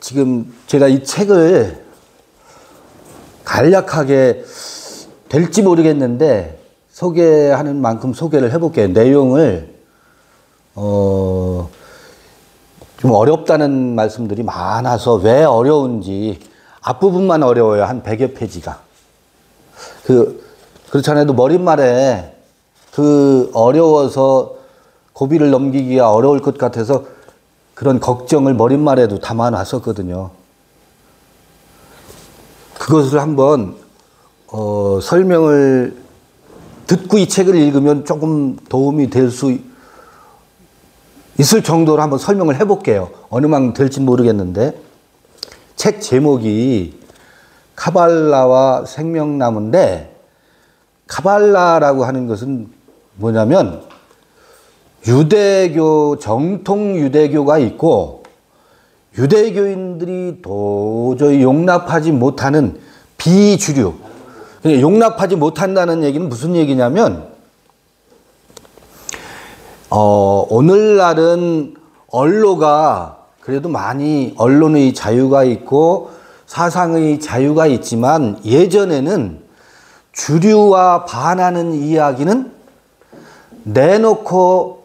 지금 제가 이 책을 간략하게 될지 모르겠는데 소개하는 만큼 소개를 해볼게요. 내용을 좀 어렵다는 말씀들이 많아서 왜 어려운지 앞부분만 어려워요. 한 100여 페이지가. 그렇지 않아도 머릿말에 어려워서 고비를 넘기기가 어려울 것 같아서 그런 걱정을 머릿말에도 담아놨었거든요. 그것을 한번 설명을 듣고 이 책을 읽으면 조금 도움이 될 수 있을 정도로 한번 설명을 해볼게요. 어느 만큼 될지 모르겠는데 책 제목이 카발라와 생명나무인데 카발라라고 하는 것은 뭐냐면 유대교, 정통 유대교가 있고 유대교인들이 도저히 용납하지 못하는 비주류. 용납하지 못한다는 얘기는 무슨 얘기냐면 오늘날은 언론가 그래도 많이 언론의 자유가 있고 사상의 자유가 있지만 예전에는 주류와 반하는 이야기는 내놓고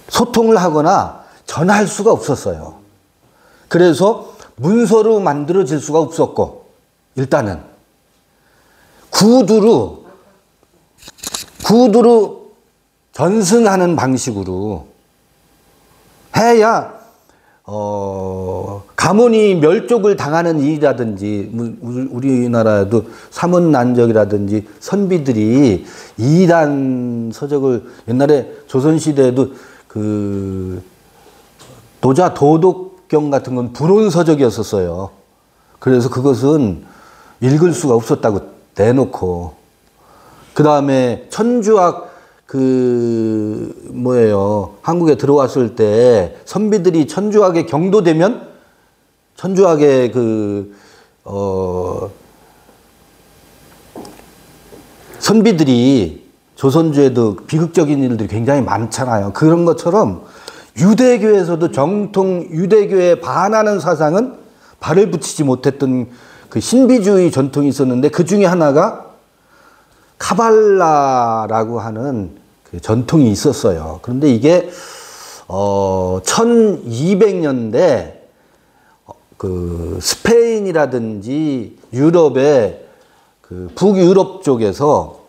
소통을 하거나 전할 수가 없었어요. 그래서 문서로 만들어질 수가 없었고 일단은 구두로 전승하는 방식으로 해야 가문이 멸족을 당하는 일이라든지 우리나라에도 사문난적이라든지 선비들이 이단 서적을 옛날에 조선시대에도 도자 도덕경 같은 건 불온 서적이었었어요. 그래서 그것은 읽을 수가 없었다고 내놓고 그 다음에 천주학 한국에 들어왔을 때 선비들이 천주학에 경도되면 천주학의 선비들이 조선주에도 비극적인 일들이 굉장히 많잖아요. 그런 것처럼 유대교에서도 정통 유대교에 반하는 사상은 발을 붙이지 못했던 그 신비주의 전통이 있었는데 그 중에 하나가 카발라라고 하는 그 전통이 있었어요. 그런데 이게 1200년대 스페인이라든지 유럽의 북유럽 쪽에서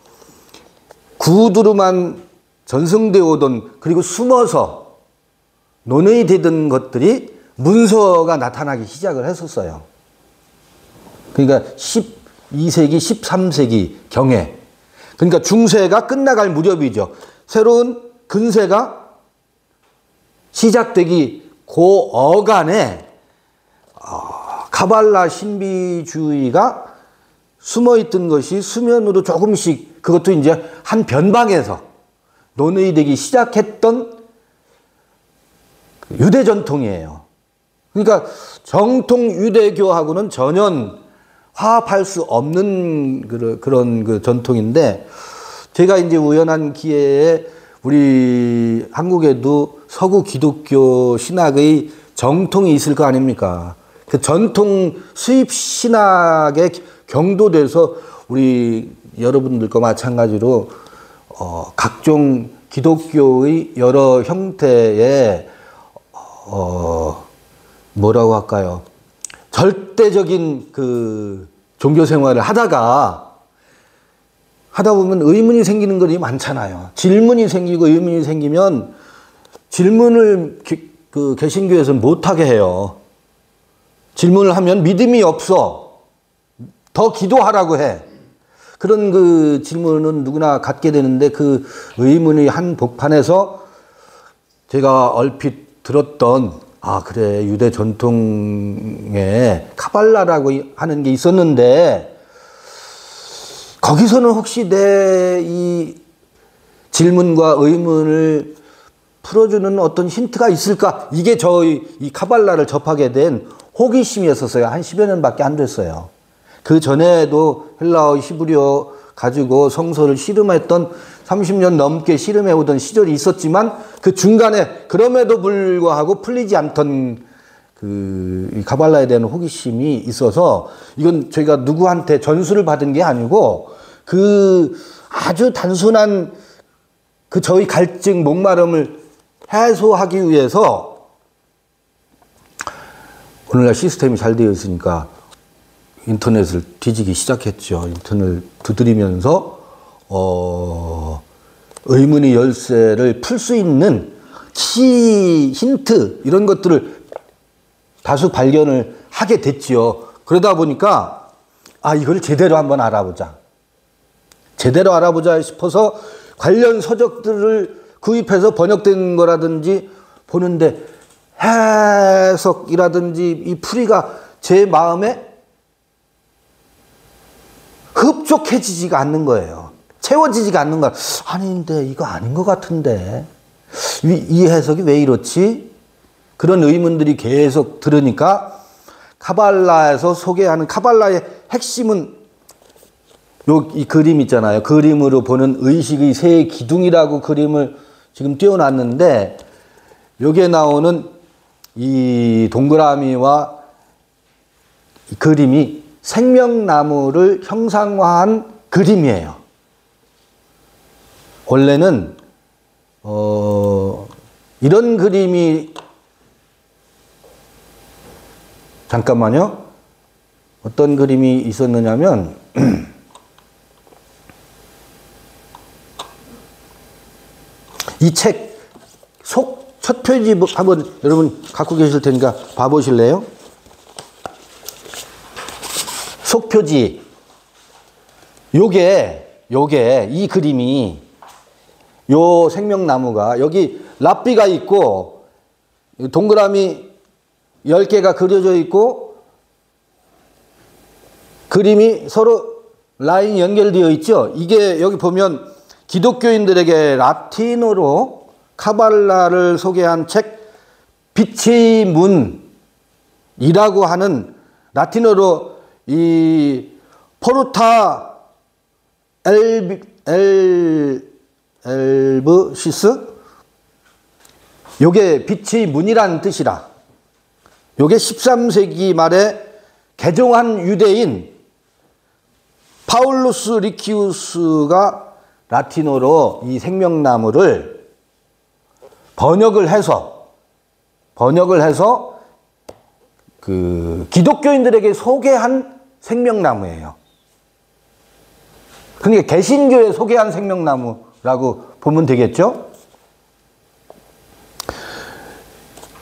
구두로만 전승되어 오던 그리고 숨어서 논의되던 것들이 문서가 나타나기 시작을 했었어요. 그러니까 12세기, 13세기 경에 그러니까 중세가 끝나갈 무렵이죠. 새로운 근세가 시작되기 그 어간에 카발라 신비주의가 숨어있던 것이 수면으로 조금씩 그것도 이제 한 변방에서 논의되기 시작했던 유대 전통이에요. 그러니까 정통 유대교하고는 전혀 화합할 수 없는 그런 전통인데 제가 이제 우연한 기회에 우리 한국에도 서구 기독교 신학의 정통이 있을 거 아닙니까? 그 전통 수입 신학에 경도돼서 우리 여러분들과 마찬가지로 각종 기독교의 여러 형태의 뭐라고 할까요? 절대적인 종교 생활을 하다 보면 의문이 생기는 것이 많잖아요. 질문이 생기고 의문이 생기면 질문을 개신교에서는 못하게 해요. 질문을 하면 믿음이 없어. 더 기도하라고 해. 그런 질문은 누구나 갖게 되는데 그 의문의 한복판에서 제가 얼핏 들었던 그래 유대 전통에 카발라라고 하는 게 있었는데 거기서는 혹시 내 이 질문과 의문을 풀어주는 어떤 힌트가 있을까? 이게 저희 이 카발라를 접하게 된 호기심이었었어요. 한 10여 년밖에 안 됐어요. 그 전에도 헬라어, 히브리어 가지고 성서를 씨름했던 30년 넘게 씨름해 오던 시절이 있었지만 그 중간에 그럼에도 불구하고 풀리지 않던 이 카발라에 대한 호기심이 있어서 이건 저희가 누구한테 전수를 받은 게 아니고 그 아주 단순한 그 저희 갈증, 목마름을 해소하기 위해서 오늘날 시스템이 잘 되어 있으니까 인터넷을 뒤지기 시작했죠. 인터넷을 두드리면서 의문의 열쇠를 풀 수 있는 키, 힌트 이런 것들을 다수 발견을 하게 됐지요. 그러다 보니까 이걸 제대로 한번 알아보자. 제대로 알아보자 싶어서 관련 서적들을 구입해서 번역된 거라든지 보는데 해석이라든지 이 풀이가 제 마음에 흡족해지지가 않는 거예요. 채워지지가 않는 거야. 아닌데 이거 아닌 것 같은데 이 해석이 왜 이렇지? 그런 의문들이 계속 들으니까 카발라에서 소개하는 카발라의 핵심은 이 그림 있잖아요. 그림으로 보는 의식의 세 기둥이라고 그림을 지금 띄워놨는데 여기에 나오는 이 동그라미와 이 그림이 생명나무를 형상화한 그림이에요. 원래는 이런 그림이 잠깐만요. 어떤 그림이 있었느냐면 이 책 첫 페이지 한번 여러분 갖고 계실 테니까 봐보실래요? 속표지. 요게 이 그림이 요 생명나무가 여기 랍비가 있고 동그라미 10개가 그려져 있고 그림이 서로 라인이 연결되어 있죠. 이게 여기 보면 기독교인들에게 라틴어로 카발라를 소개한 책 빛의 문이라고 하는 라틴어로 이 포르타 엘브시스 요게 빛의 문이라는 뜻이라. 요게 13세기 말에 개종한 유대인 파울루스 리키우스가 라틴어로 이 생명나무를 번역을 해서 그 기독교인들에게 소개한 생명나무예요. 그러니까 개신교에 소개한 생명나무라고 보면 되겠죠?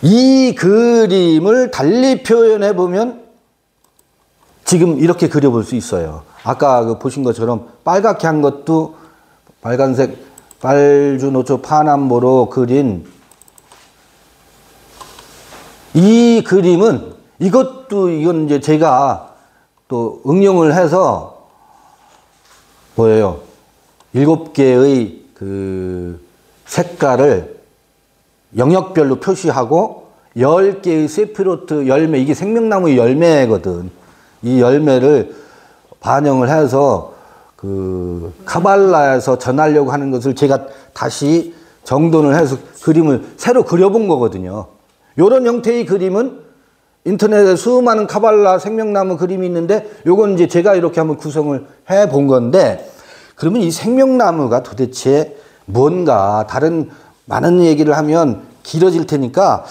이 그림을 달리 표현해 보면 지금 이렇게 그려볼 수 있어요. 아까 보신 것처럼 빨갛게 한 것도 빨간색 빨주노초 파남보로 그린 이 그림은 이건 이제 제가 또 응용을 해서 뭐예요? 7개의 그 색깔을 영역별로 표시하고 10개의 세피로트 열매, 이게 생명나무의 열매거든. 이 열매를 반영을 해서 그 카발라에서 전하려고 하는 것을 제가 다시 정돈을 해서 그림을 새로 그려본 거거든요. 이런 형태의 그림은 인터넷에 수많은 카발라 생명나무 그림이 있는데 요건 이제 제가 이렇게 한번 구성을 해 본 건데, 그러면 이 생명나무가 도대체 뭔가 다른 많은 얘기를 하면 길어질 테니까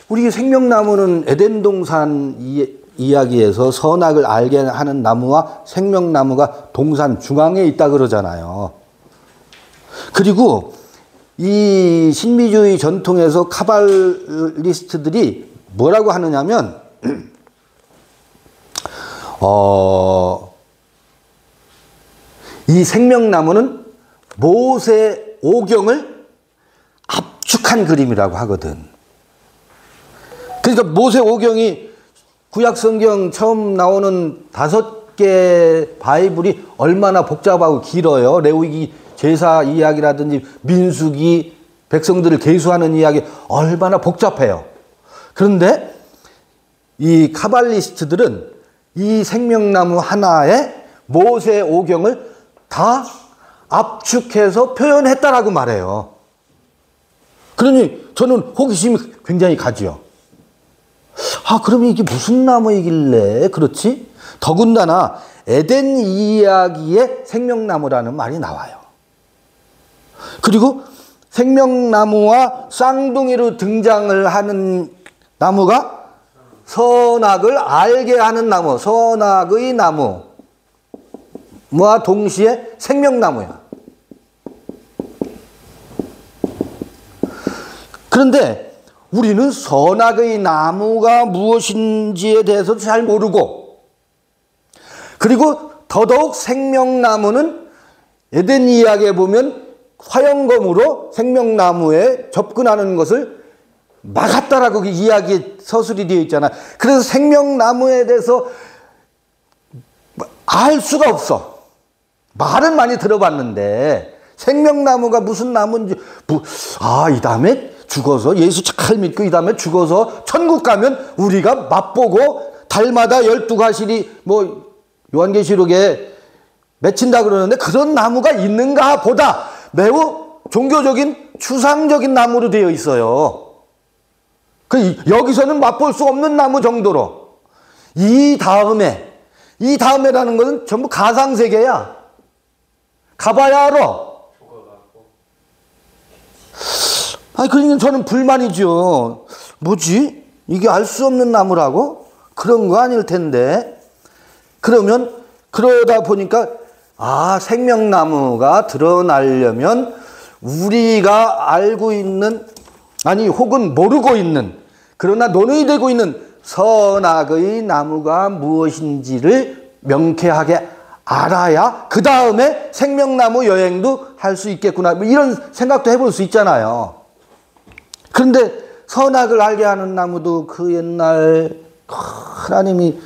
우리 생명나무는 에덴 동산 이야기에서 선악을 알게 하는 나무와 생명나무가 동산 중앙에 있다 그러잖아요. 그리고 이 신비주의 전통에서 카발리스트들이 뭐라고 하느냐면 이 생명나무는 모세 오경을 압축한 그림이라고 하거든. 그러니까 모세 오경이 구약성경 처음 나오는 5개 바이블이 얼마나 복잡하고 길어요. 레위기 제사 이야기라든지 민수기 백성들을 계수하는 이야기 얼마나 복잡해요. 그런데 이 카발리스트들은 이 생명나무 하나에 모세 오경을 다 압축해서 표현했다라고 말해요. 그러니 저는 호기심이 굉장히 가지요. 아, 그러면 이게 무슨 나무이길래 그렇지? 더군다나 에덴 이야기에 생명나무라는 말이 나와요. 그리고 생명나무와 쌍둥이로 등장을 하는 나무가 선악을 알게 하는 나무, 선악의 나무와 동시에 생명나무야. 그런데 우리는 선악의 나무가 무엇인지에 대해서도 잘 모르고, 그리고 더더욱 생명나무는 에덴 이야기에 보면 화영검으로 생명나무에 접근하는 것을 막았다라고 그 이야기에 서술이 되어 있잖아. 그래서 생명나무에 대해서 알 수가 없어. 말은 많이 들어봤는데 생명나무가 무슨 나무인지, 이 다음에 죽어서 예수 잘 믿고 이 다음에 죽어서 천국 가면 우리가 맛보고 달마다 12가실이 뭐 요한계시록에 맺힌다 그러는데 그런 나무가 있는가 보다 매우 종교적인 추상적인 나무로 되어 있어요. 여기서는 맛볼 수 없는 나무 정도로. 이 다음에라는 것은 전부 가상세계야. 가봐야 알아. 그러니까 저는 불만이죠. 뭐지? 이게 알 수 없는 나무라고? 그런 거 아닐 텐데. 그러다 보니까 생명나무가 드러나려면 우리가 알고 있는, 아니 혹은 모르고 있는, 그러나 논의되고 있는 선악의 나무가 무엇인지를 명쾌하게 알아야 그 다음에 생명나무 여행도 할 수 있겠구나, 이런 생각도 해볼 수 있잖아요. 그런데 선악을 알게 하는 나무도 그 옛날 하나님이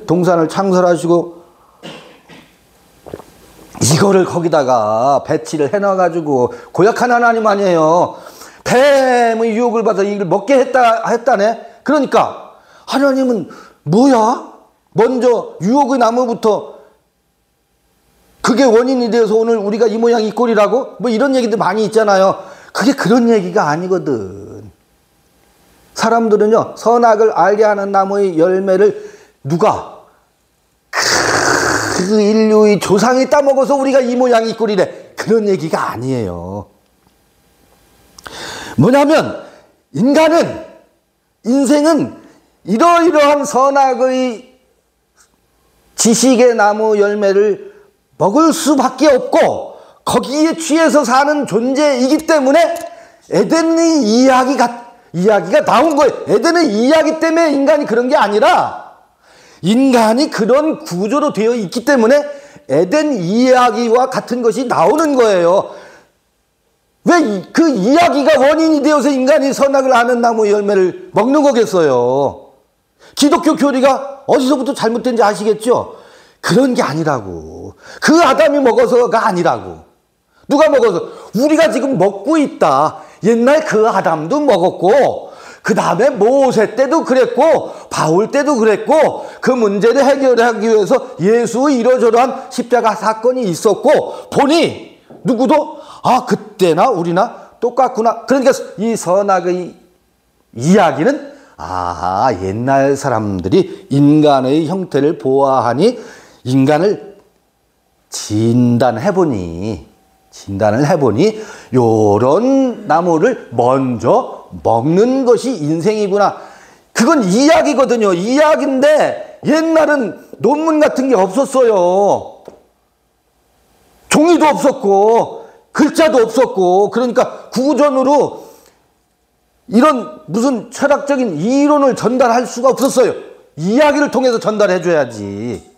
동산을 창설하시고 이거를 거기다가 배치를 해놔가지고, 고약한 하나님 아니에요. 뱀의 유혹을 받아 이걸 먹게 했다네. 그러니까 하나님은 뭐야? 먼저 유혹의 나무부터 그게 원인이 되어서 오늘 우리가 이 모양 이 꼴이라고? 뭐 이런 얘기도 많이 있잖아요. 그게 그런 얘기가 아니거든. 사람들은요, 선악을 알게 하는 나무의 열매를 누가? 그 인류의 조상이 따먹어서 우리가 이 모양 이 꼴이래. 그런 얘기가 아니에요. 뭐냐면 인생은 이러이러한 선악의 지식의 나무 열매를 먹을 수밖에 없고 거기에 취해서 사는 존재이기 때문에 에덴의 이야기가 나온 거예요. 에덴의 이야기 때문에 인간이 그런 게 아니라 인간이 그런 구조로 되어 있기 때문에 에덴 이야기와 같은 것이 나오는 거예요. 왜 그 이야기가 원인이 되어서 인간이 선악을 아는 나무 열매를 먹는 거겠어요? 기독교 교리가 어디서부터 잘못된지 아시겠죠? 그런 게 아니라고. 그 아담이 먹어서가 아니라고. 누가 먹어서? 우리가 지금 먹고 있다. 옛날 그 아담도 먹었고, 그 다음에 모세 때도 그랬고, 바울 때도 그랬고, 그 문제를 해결하기 위해서 예수의 이러저러한 십자가 사건이 있었고, 보니 누구도 그때나 우리나 똑같구나. 그러니까 이 선악의 이야기는 옛날 사람들이 인간의 형태를 보아하니 인간을 진단을 해보니 요런 나무를 먼저 먹는 것이 인생이구나. 그건 이야기거든요. 이야기인데 옛날은 논문 같은 게 없었어요. 종이도 없었고 글자도 없었고, 그러니까 구전으로 이런 무슨 철학적인 이론을 전달할 수가 없었어요. 이야기를 통해서 전달해 줘야지.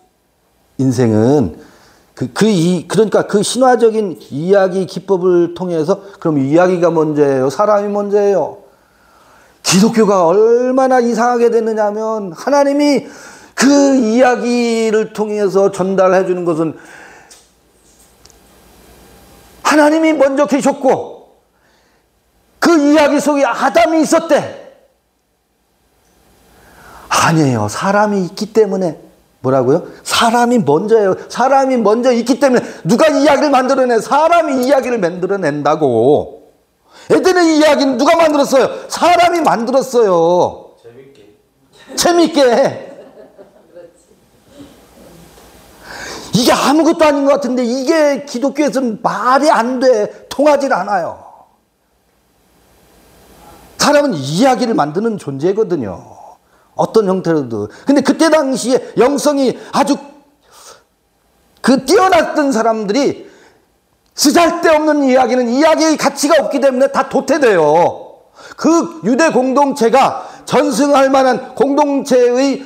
인생은 그러니까 그 신화적인 이야기 기법을 통해서, 그럼 이야기가 먼저예요? 사람이 먼저예요? 기독교가 얼마나 이상하게 됐느냐 하면, 하나님이 그 이야기를 통해서 전달해 주는 것은 하나님이 먼저 계셨고 그 이야기 속에 아담이 있었대. 아니에요. 사람이 있기 때문에. 뭐라고요? 사람이 먼저예요. 사람이 먼저 있기 때문에. 누가 이야기를 만들어내? 사람이 이야기를 만들어낸다고. 에덴의 이야기는 누가 만들었어요? 사람이 만들었어요. 재밌게. 이게 아무것도 아닌 것 같은데 이게 기독교에서는 말이 안 돼. 통하질 않아요. 사람은 이야기를 만드는 존재거든요. 어떤 형태로도. 근데 그때 당시에 영성이 아주 뛰어났던 사람들이 쓰잘데없는 이야기는 이야기의 가치가 없기 때문에 다 도태돼요. 그 유대 공동체가 전승할 만한 공동체의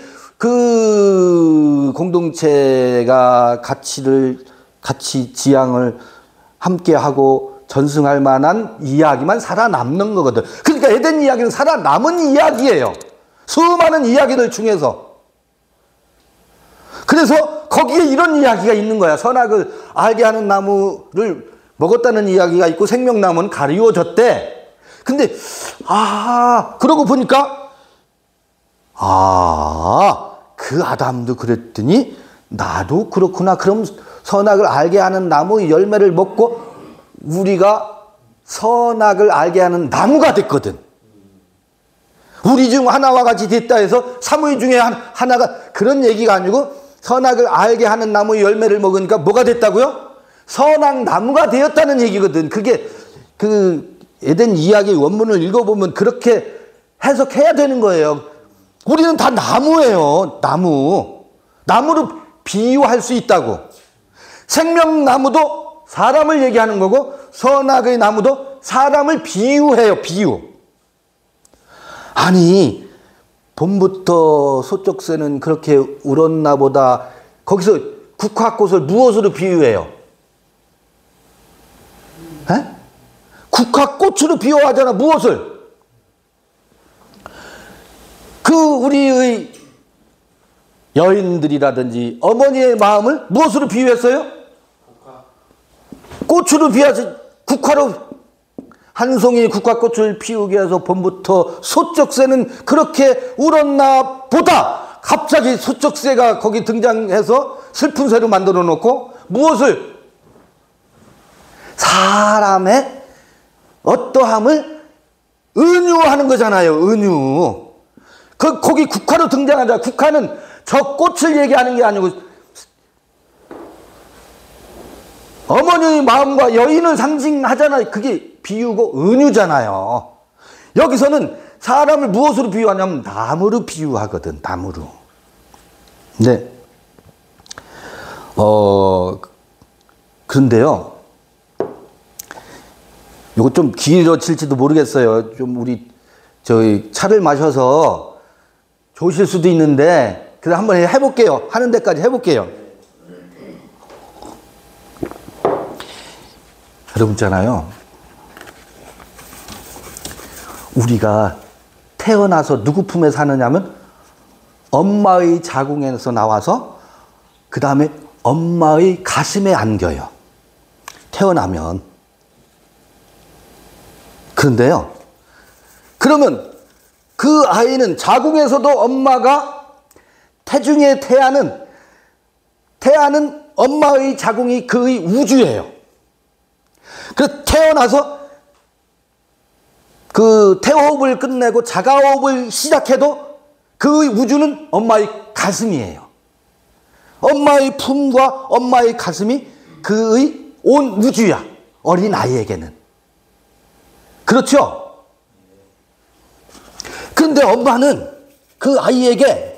공동체가 가치 지향을 함께하고 전승할 만한 이야기만 살아남는 거거든. 그러니까 에덴 이야기는 살아남은 이야기예요. 수많은 이야기들 중에서. 그래서 거기에 이런 이야기가 있는 거야. 선악을 알게 하는 나무를 먹었다는 이야기가 있고 생명나무는 가리워졌대. 근데 그러고 보니까 그 아담도 그랬더니 나도 그렇구나. 그럼 선악을 알게 하는 나무 열매를 먹고 우리가 선악을 알게 하는 나무가 됐거든. 우리 중 하나와 같이 됐다 해서 사무의 중에 하나가 그런 얘기가 아니고 선악을 알게 하는 나무의 열매를 먹으니까 뭐가 됐다고요? 선악 나무가 되었다는 얘기거든. 그게 그 에덴 이야기 원문을 읽어보면 그렇게 해석해야 되는 거예요. 우리는 다 나무예요. 나무로 비유할 수 있다고. 생명나무도 사람을 얘기하는 거고 선악의 나무도 사람을 비유해요. 비유. 아니 봄부터 소쩍새는 그렇게 울었나 보다. 거기서 국화꽃을 무엇으로 비유해요? 에? 국화꽃으로 비유하잖아. 무엇을? 우리의 여인들이라든지 어머니의 마음을 무엇으로 비유했어요? 꽃으로 비유해서 국화로 한 송이 국화꽃을 피우게 해서 봄부터 소쩍새는 그렇게 울었나 보다. 갑자기 소쩍새가 거기 등장해서 슬픈 새로 만들어 놓고 무엇을? 사람의 어떠함을 은유하는 거잖아요. 은유. 거기 국화로 등장하자. 국화는 저 꽃을 얘기하는 게 아니고 어머니의 마음과 여인을 상징하잖아요. 그게 비유고 은유잖아요. 여기서는 사람을 무엇으로 비유하냐면 나무로 비유하거든. 나무로. 네. 그런데요. 이거 좀 길어질지도 모르겠어요. 좀 저희 차를 마셔서 좋으실 수도 있는데 그래서 한번 해볼게요. 하는 데까지 해볼게요. 여러분 있잖아요. 우리가 태어나서 누구 품에 사느냐면 엄마의 자궁에서 나와서 그 다음에 엄마의 가슴에 안겨요. 태어나면. 그런데요. 그러면 그 아이는 자궁에서도 엄마가 태중에 태아는 엄마의 자궁이 그의 우주예요. 그래서 태어나서 그 태호흡을 끝내고 자가호흡을 시작해도 그의 우주는 엄마의 가슴이에요. 엄마의 품과 엄마의 가슴이 그의 온 우주야. 어린 아이에게는. 그렇죠? 그런데 엄마는 그 아이에게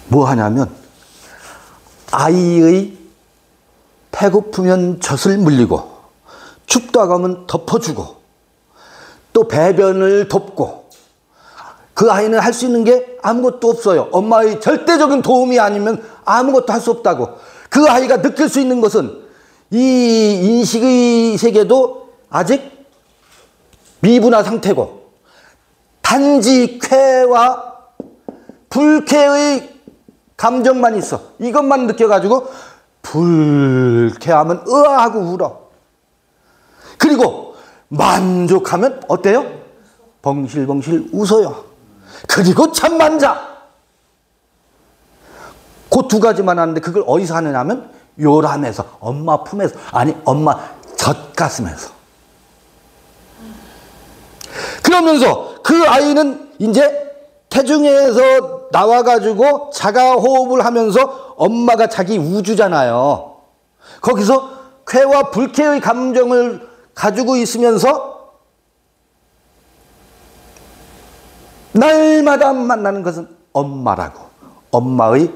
뭐 하냐면 아이의 배고프면 젖을 물리고 춥다고 하면 덮어주고 또 배변을 돕고 그 아이는 할 수 있는 게 아무것도 없어요. 엄마의 절대적인 도움이 아니면 아무것도 할 수 없다고. 그 아이가 느낄 수 있는 것은 이 인식의 세계도 아직 미분화 상태고 단지 쾌와 불쾌의 감정만 있어. 이것만 느껴가지고 불쾌하면 으아하고 울어. 그리고 만족하면 어때요? 벙실벙실 웃어요. 그리고 잠만 자. 그 두 가지만 하는데 그걸 어디서 하느냐면 요람에서, 엄마 품에서, 아니 엄마 젖가슴에서. 그러면서 그 아이는 이제 태중에서 나와가지고 자가 호흡을 하면서 엄마가 자기 우주잖아요. 거기서 쾌와 불쾌의 감정을 가지고 있으면서 날마다 만나는 것은 엄마라고. 엄마의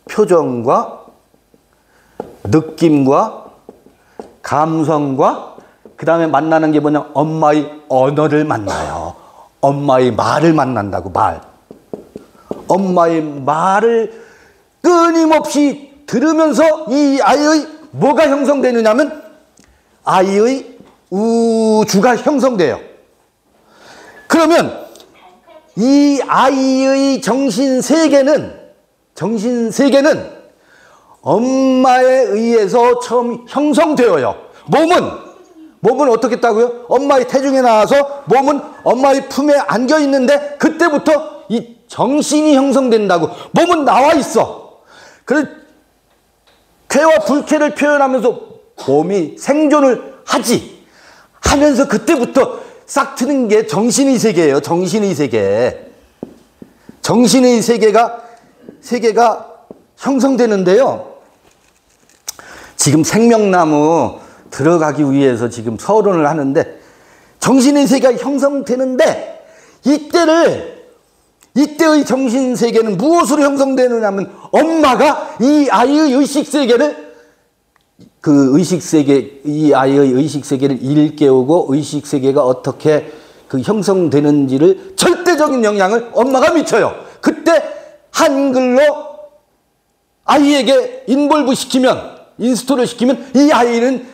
표정과 느낌과 감성과 그 다음에 만나는 게 뭐냐, 엄마의 언어를 만나요. 엄마의 말을 만난다고. 말. 엄마의 말을 끊임없이 들으면서 이 아이의 뭐가 형성되느냐면 아이의 우주가 형성돼요. 그러면 이 아이의 정신세계는 엄마에 의해서 처음 형성되어요. 몸은 어떻게 했다고요? 엄마의 태중에 나와서 몸은 엄마의 품에 안겨 있는데 그때부터 이 정신이 형성된다고. 몸은 나와 있어. 그래서 쾌와 불쾌를 표현하면서 몸이 생존을 하면서 그때부터 싹 트는 게 정신의 세계예요. 정신의 세계. 정신의 세계가 형성되는데요. 지금 생명나무 들어가기 위해서 지금 서론을 하는데 정신의 세계가 형성되는데 이때의 정신세계는 무엇으로 형성되느냐면 엄마가 이 아이의 의식세계를 이 아이의 의식세계를 일깨우고 의식세계가 어떻게 그 형성되는지를 절대적인 영향을 엄마가 미쳐요. 그때 한글로 아이에게 인스톨을 시키면 이 아이는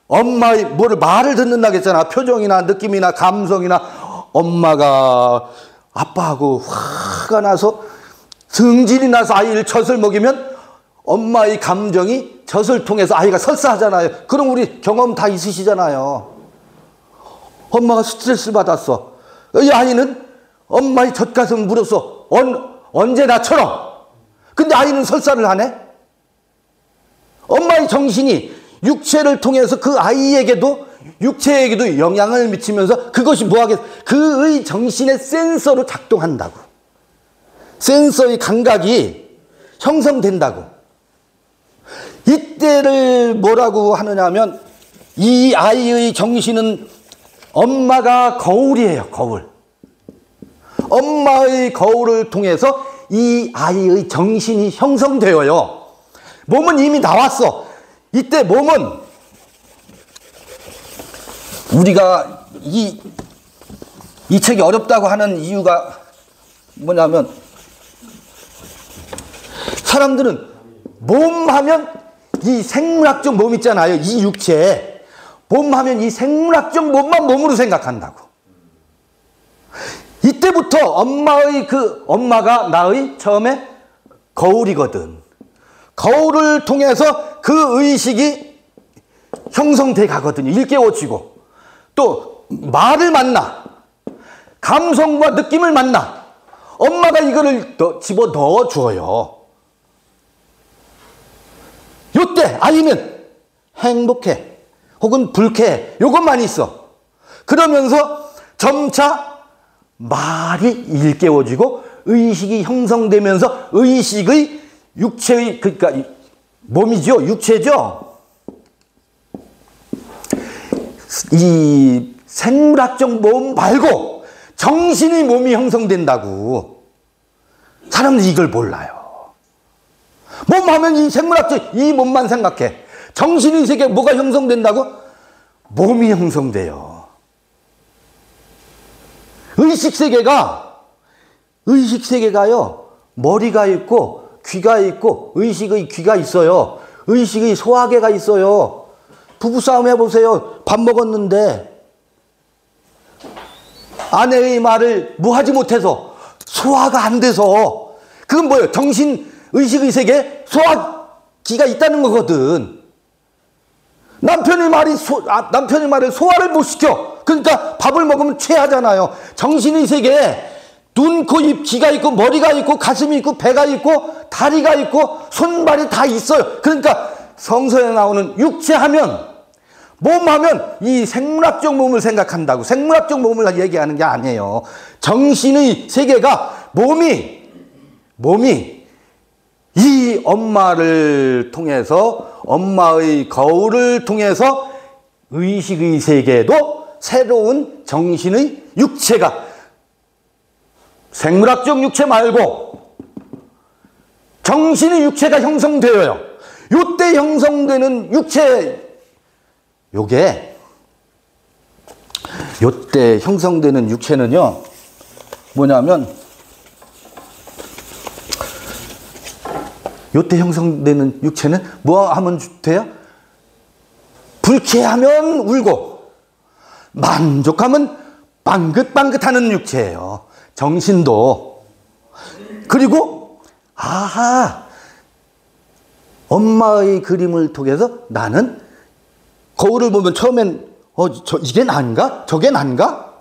엄마의 말을 듣는다고 했잖아. 표정이나 느낌이나 감성이나 엄마가 아빠하고 화가 나서 성질이 나서 아이를 젖을 먹이면 엄마의 감정이 젖을 통해서 아이가 설사하잖아요. 그럼 우리 경험 다 있으시잖아요. 엄마가 스트레스를 받았어. 이 아이는 엄마의 젖가슴을 물었어. 언제 나처럼. 근데 아이는 설사를 하네. 엄마의 정신이 육체를 통해서 그 아이에게도 육체에게도 영향을 미치면서 그것이 뭐하겠어? 그의 정신의 센서로 작동한다고. 센서의 감각이 형성된다고. 이때를 뭐라고 하느냐면 이 아이의 정신은 엄마가 거울이에요. 거울. 엄마의 거울을 통해서 이 아이의 정신이 형성되어요. 몸은 이미 나왔어. 이때 몸은 우리가 이 책이 어렵다고 하는 이유가 뭐냐면 사람들은 몸하면 이 생물학적 몸 있잖아요. 이 육체. 몸하면 이 생물학적 몸만 몸으로 생각한다고. 이때부터 엄마가 나의 처음에 거울이거든. 거울을 통해서 그 의식이 형성돼 가거든요. 일깨워지고. 또 말을 만나. 감성과 느낌을 만나. 엄마가 이거를 집어넣어 줘요. 요때 아이는 행복해. 혹은 불쾌해. 요것만 있어. 그러면서 점차 말이 일깨워지고 의식이 형성되면서 의식의 육체의, 그러니까 몸이죠. 육체죠. 이 생물학적 몸 말고 정신의 몸이 형성된다고. 사람들이 이걸 몰라요. 몸 하면 이 생물학적 이 몸만 생각해. 정신의 세계 뭐가 형성된다고? 몸이 형성돼요. 의식세계가요. 머리가 있고 귀가 있고 의식의 귀가 있어요. 의식의 소화계가 있어요. 부부싸움 해보세요. 밥 먹었는데 아내의 말을 뭐 하지 못해서 소화가 안 돼서 그건 뭐예요? 의식의 세계에 소화기가 있다는 거거든. 남편의 말을 소화를 못 시켜. 그러니까 밥을 먹으면 체하잖아요. 정신의 세계에 눈, 코, 입, 귀가 있고 머리가 있고 가슴이 있고 배가 있고 다리가 있고 손발이 다 있어요. 그러니까 성서에 나오는 육체하면, 몸하면 이 생물학적 몸을 생각한다고. 생물학적 몸을 얘기하는 게 아니에요. 정신의 세계가 몸이 이 엄마를 통해서, 엄마의 거울을 통해서 의식의 세계도 새로운 정신의 육체가, 생물학적 육체 말고 정신의 육체가 형성되어요. 요때 형성되는 육체, 요때 형성되는 육체는요, 뭐냐면, 요때 형성되는 육체는 뭐 하면 돼요? 불쾌하면 울고, 만족하면 빵긋빵긋하는 육체예요. 정신도. 그리고, 엄마의 그림을 통해서 나는 거울을 보면 처음엔, 이게 난가? 저게 난가?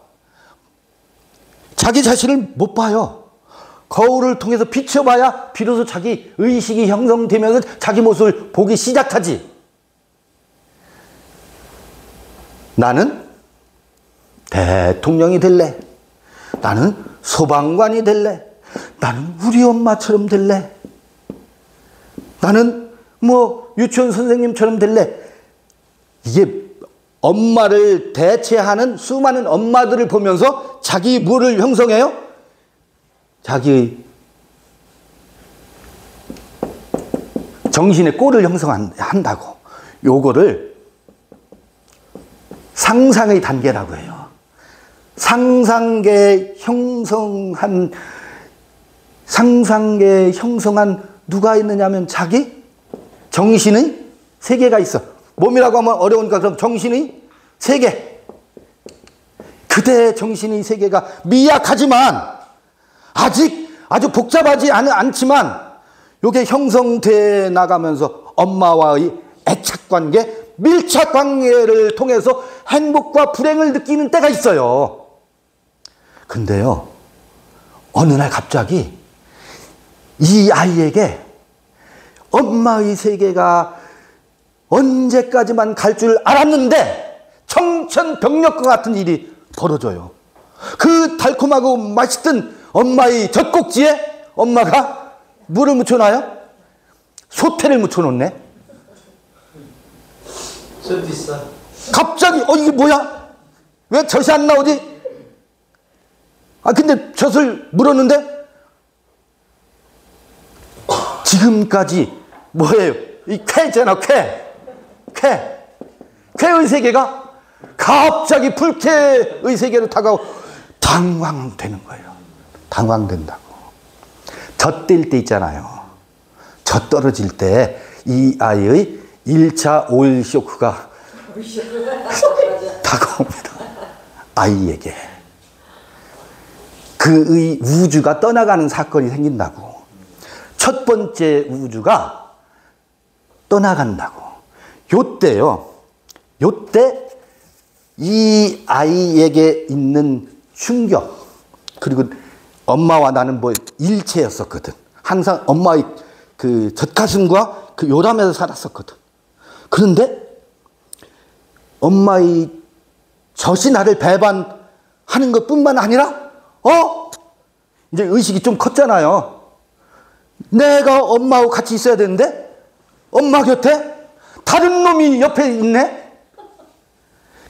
자기 자신을 못 봐요. 거울을 통해서 비춰봐야 비로소 자기 의식이 형성되면서 자기 모습을 보기 시작하지. 나는 대통령이 될래. 나는 소방관이 될래. 나는 우리 엄마처럼 될래. 나는 뭐 유치원 선생님처럼 될래. 이게 엄마를 대체하는 수많은 엄마들을 보면서 자기 뭐를 형성해요? 자기의 정신의 꼴을 형성한다고. 요거를 상상의 단계라고 해요. 상상계 형성한 누가 있느냐면 자기 정신의 세계가 있어. 몸이라고 하면 어려우니까 그럼 정신의 세계. 그대의 정신의 세계가 미약하지만 아직 아주 복잡하지 않지만 이게 형성돼 나가면서 엄마와의 애착관계, 밀착관계를 통해서 행복과 불행을 느끼는 때가 있어요. 근데요, 어느 날 갑자기 이 아이에게 엄마의 세계가 언제까지만 갈 줄 알았는데 청천벽력과 같은 일이 벌어져요. 그 달콤하고 맛있던 엄마의 젖꼭지에 엄마가 물을 묻혀놔요? 소태를 묻혀놓네. 젖 있어. 갑자기 이게 뭐야? 왜 젖이 안 나오지? 근데 젖을 물었는데 지금까지 뭐예요? 이 쾌잖아, 쾌의 세계가 갑자기 불쾌의 세계로 다가오고 당황되는 거예요. 당황된다고. 젖 뗄 때 있잖아요. 젖 떨어질 때 이 아이의 1차 오일 쇼크가 다가옵니다. 아이에게. 그의 우주가 떠나가는 사건이 생긴다고. 첫 번째 우주가 떠나간다고. 요때 이 아이에게 있는 충격, 그리고 엄마와 나는 뭐 일체였었거든. 항상 엄마의 그 젖가슴과 그 요람에서 살았었거든. 그런데 엄마의 젖이 나를 배반하는 것뿐만 아니라 이제 의식이 좀 컸잖아요. 내가 엄마하고 같이 있어야 되는데 엄마 곁에 다른 놈이 옆에 있네.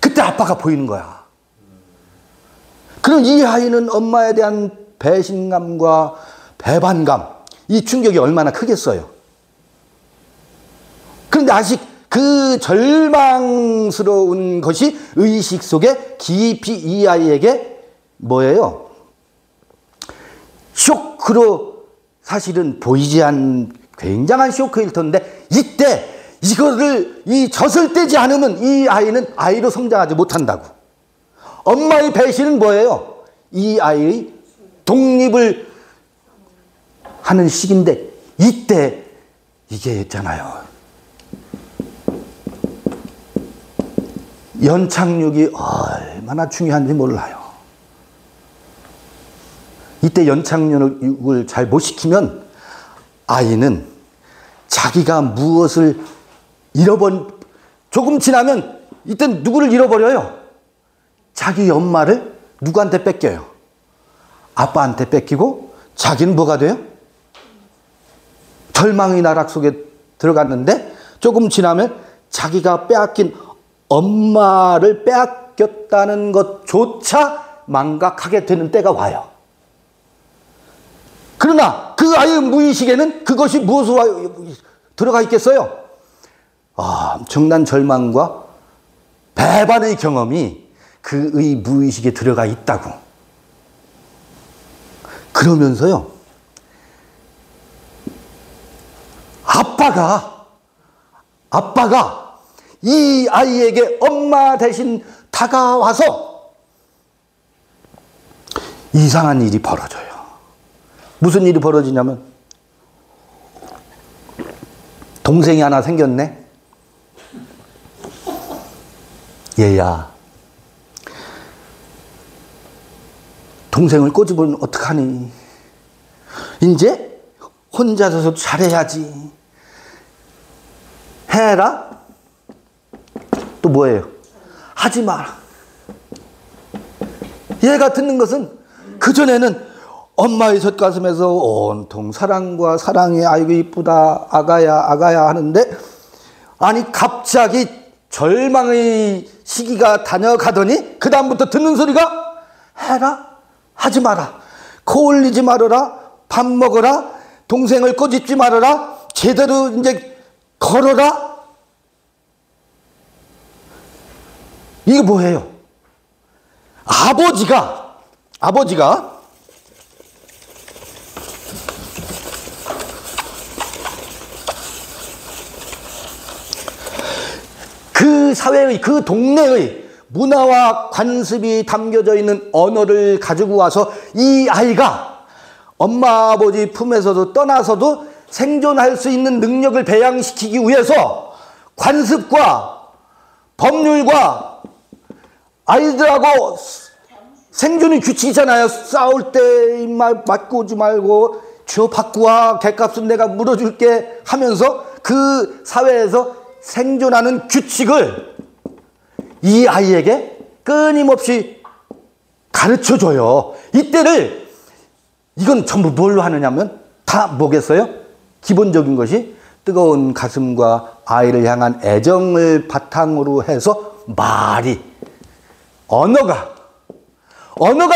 그때 아빠가 보이는 거야. 그럼 이 아이는 엄마에 대한 배신감과 배반감, 이 충격이 얼마나 크겠어요. 그런데 아직 그 절망스러운 것이 의식 속에 깊이 이 아이에게 뭐예요? 쇼크로 사실은 보이지 않는 굉장한 쇼크일 텐데, 이때 이거를 이 젖을 떼지 않으면 이 아이는 아이로 성장하지 못한다고. 엄마의 배신은 뭐예요? 이 아이의 독립을 하는 시기인데, 이때 이게 있잖아요. 연착륙이 얼마나 중요한지 몰라요. 이때 연착륙을 잘 못 시키면 아이는 자기가 무엇을 조금 지나면 이땐 누구를 잃어버려요? 자기 엄마를 누구한테 뺏겨요? 아빠한테 뺏기고 자기는 뭐가 돼요? 절망의 나락 속에 들어갔는데 조금 지나면 자기가 빼앗긴 엄마를 빼앗겼다는 것조차 망각하게 되는 때가 와요. 그러나 그 아이의 무의식에는 그것이 무엇으로 들어가 있겠어요? 엄청난 절망과 배반의 경험이 그의 무의식에 들어가 있다고. 그러면서요, 아빠가 이 아이에게 엄마 대신 다가와서 이상한 일이 벌어져요. 무슨 일이 벌어지냐면, 동생이 하나 생겼네. 얘야, 동생을 꼬집으면 어떡하니? 이제 혼자서도 잘해야지. 해라? 또 뭐예요? 하지 마라. 얘가 듣는 것은 그전에는 엄마의 젖가슴에서 온통 사랑과 사랑이 아이고 이쁘다 아가야 하는데, 아니 갑자기 절망의 시기가 다녀가더니 그 다음부터 듣는 소리가 해라? 하지 마라. 코 올리지 말아라. 밥 먹어라. 동생을 꼬집지 말아라. 제대로 이제 걸어라. 이게 뭐예요? 아버지가 그 사회의, 그 동네의 문화와 관습이 담겨져 있는 언어를 가지고 와서 이 아이가 엄마 아버지 품에서도 떠나서도 생존할 수 있는 능력을 배양시키기 위해서 관습과 법률과 아이들하고 생존의 규칙이잖아요. 싸울 때 입만 맞고 오지 말고 저 받고 와, 객값은 내가 물어줄게 하면서 그 사회에서 생존하는 규칙을 이 아이에게 끊임없이 가르쳐줘요. 이때를 이건 전부 뭘로 하느냐면 다 뭐겠어요? 기본적인 것이 뜨거운 가슴과 아이를 향한 애정을 바탕으로 해서 언어가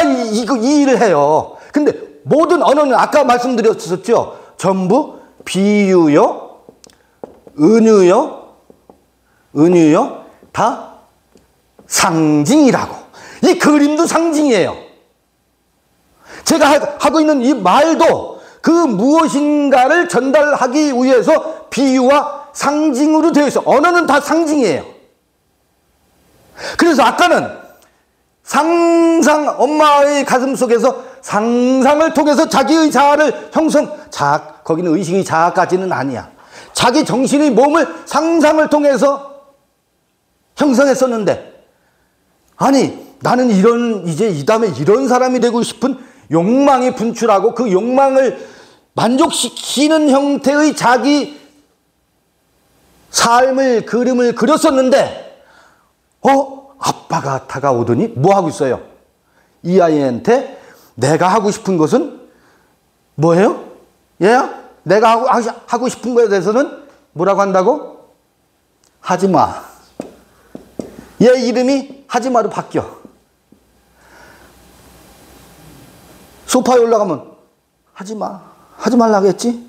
이 일을 해요. 근데 모든 언어는 아까 말씀드렸었죠. 전부 비유요, 은유요, 다 상징이라고. 이 그림도 상징이에요. 제가 하고 있는 이 말도 그 무엇인가를 전달하기 위해서 비유와 상징으로 되어 있어. 언어는 다 상징이에요. 그래서 아까는 엄마의 가슴 속에서 상상을 통해서 자기의 자아를 거기는 의식의 자아까지는 아니야. 자기 정신의 몸을 상상을 통해서 형성했었는데, 아니 나는 이제 이 다음에 이런 사람이 되고 싶은 욕망이 분출하고 그 욕망을 만족시키는 형태의 자기 삶을 그림을 그렸었는데, 아빠가 다가오더니 뭐 하고 있어요? 이 아이한테 내가 하고 싶은 것은 뭐예요? 얘야? 내가 하고 싶은 거에 대해서는 뭐라고 한다고? 하지 마. 얘 이름이 하지마로 바뀌어. 소파에 올라가면 하지마. 하지 말라고 했지?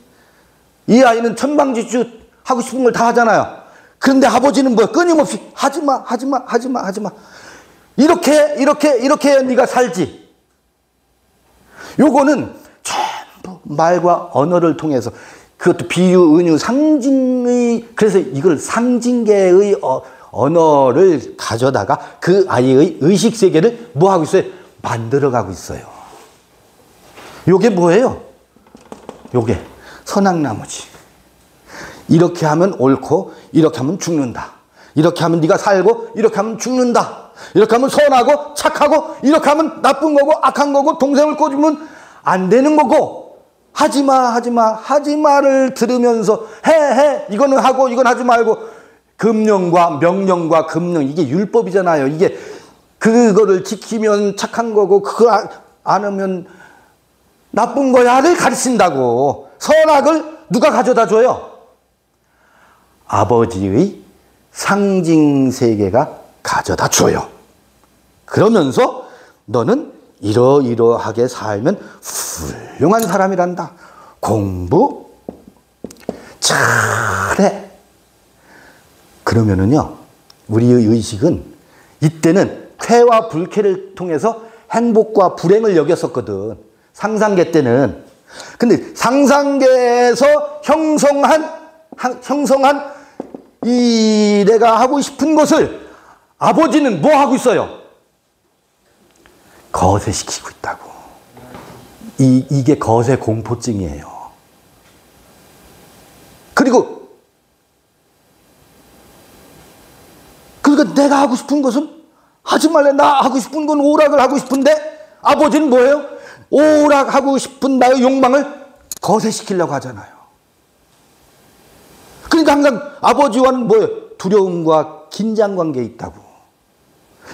이 아이는 천방지축 하고 싶은 걸 다 하잖아요. 그런데 아버지는 뭐야? 끊임없이 하지마. 이렇게 해야 네가 살지. 요거는 전부 말과 언어를 통해서, 그것도 비유, 은유, 상징의, 그래서 이걸 상징계의 언어를 가져다가 그 아이의 의식세계를 뭐 하고 있어요? 만들어가고 있어요. 요게 뭐예요? 요게 선악나무지. 이렇게 하면 옳고 이렇게 하면 죽는다. 이렇게 하면 네가 살고 이렇게 하면 죽는다. 이렇게 하면 선하고 착하고 이렇게 하면 나쁜 거고 악한 거고 동생을 꼬집으면 안 되는 거고 하지마를 들으면서 해 이거는 하고 이건 하지 말고 금령과 명령과 금령 이게 율법이잖아요. 이게 그거를 지키면 착한 거고 그거 안 하면 나쁜 거야를 가르친다고. 선악을 누가 가져다 줘요? 아버지의 상징 세계가 가져다 줘요. 그러면서 너는 이러이러하게 살면 훌륭한 사람이란다. 공부 잘해. 그러면은요, 우리의 의식은 이때는 쾌와 불쾌를 통해서 행복과 불행을 여겼었거든. 상상계 때는. 근데 상상계에서 형성한 이 내가 하고 싶은 것을 아버지는 뭐 하고 있어요? 거세시키고 있다고. 이게 거세 공포증이에요. 그러니까 내가 하고 싶은 것은 하지 말래. 나 하고 싶은 건 오락을 하고 싶은데 아버지는 뭐예요? 오락하고 싶은 나의 욕망을 거세시키려고 하잖아요. 그러니까 항상 아버지와는 뭐예요? 두려움과 긴장 관계에 있다고.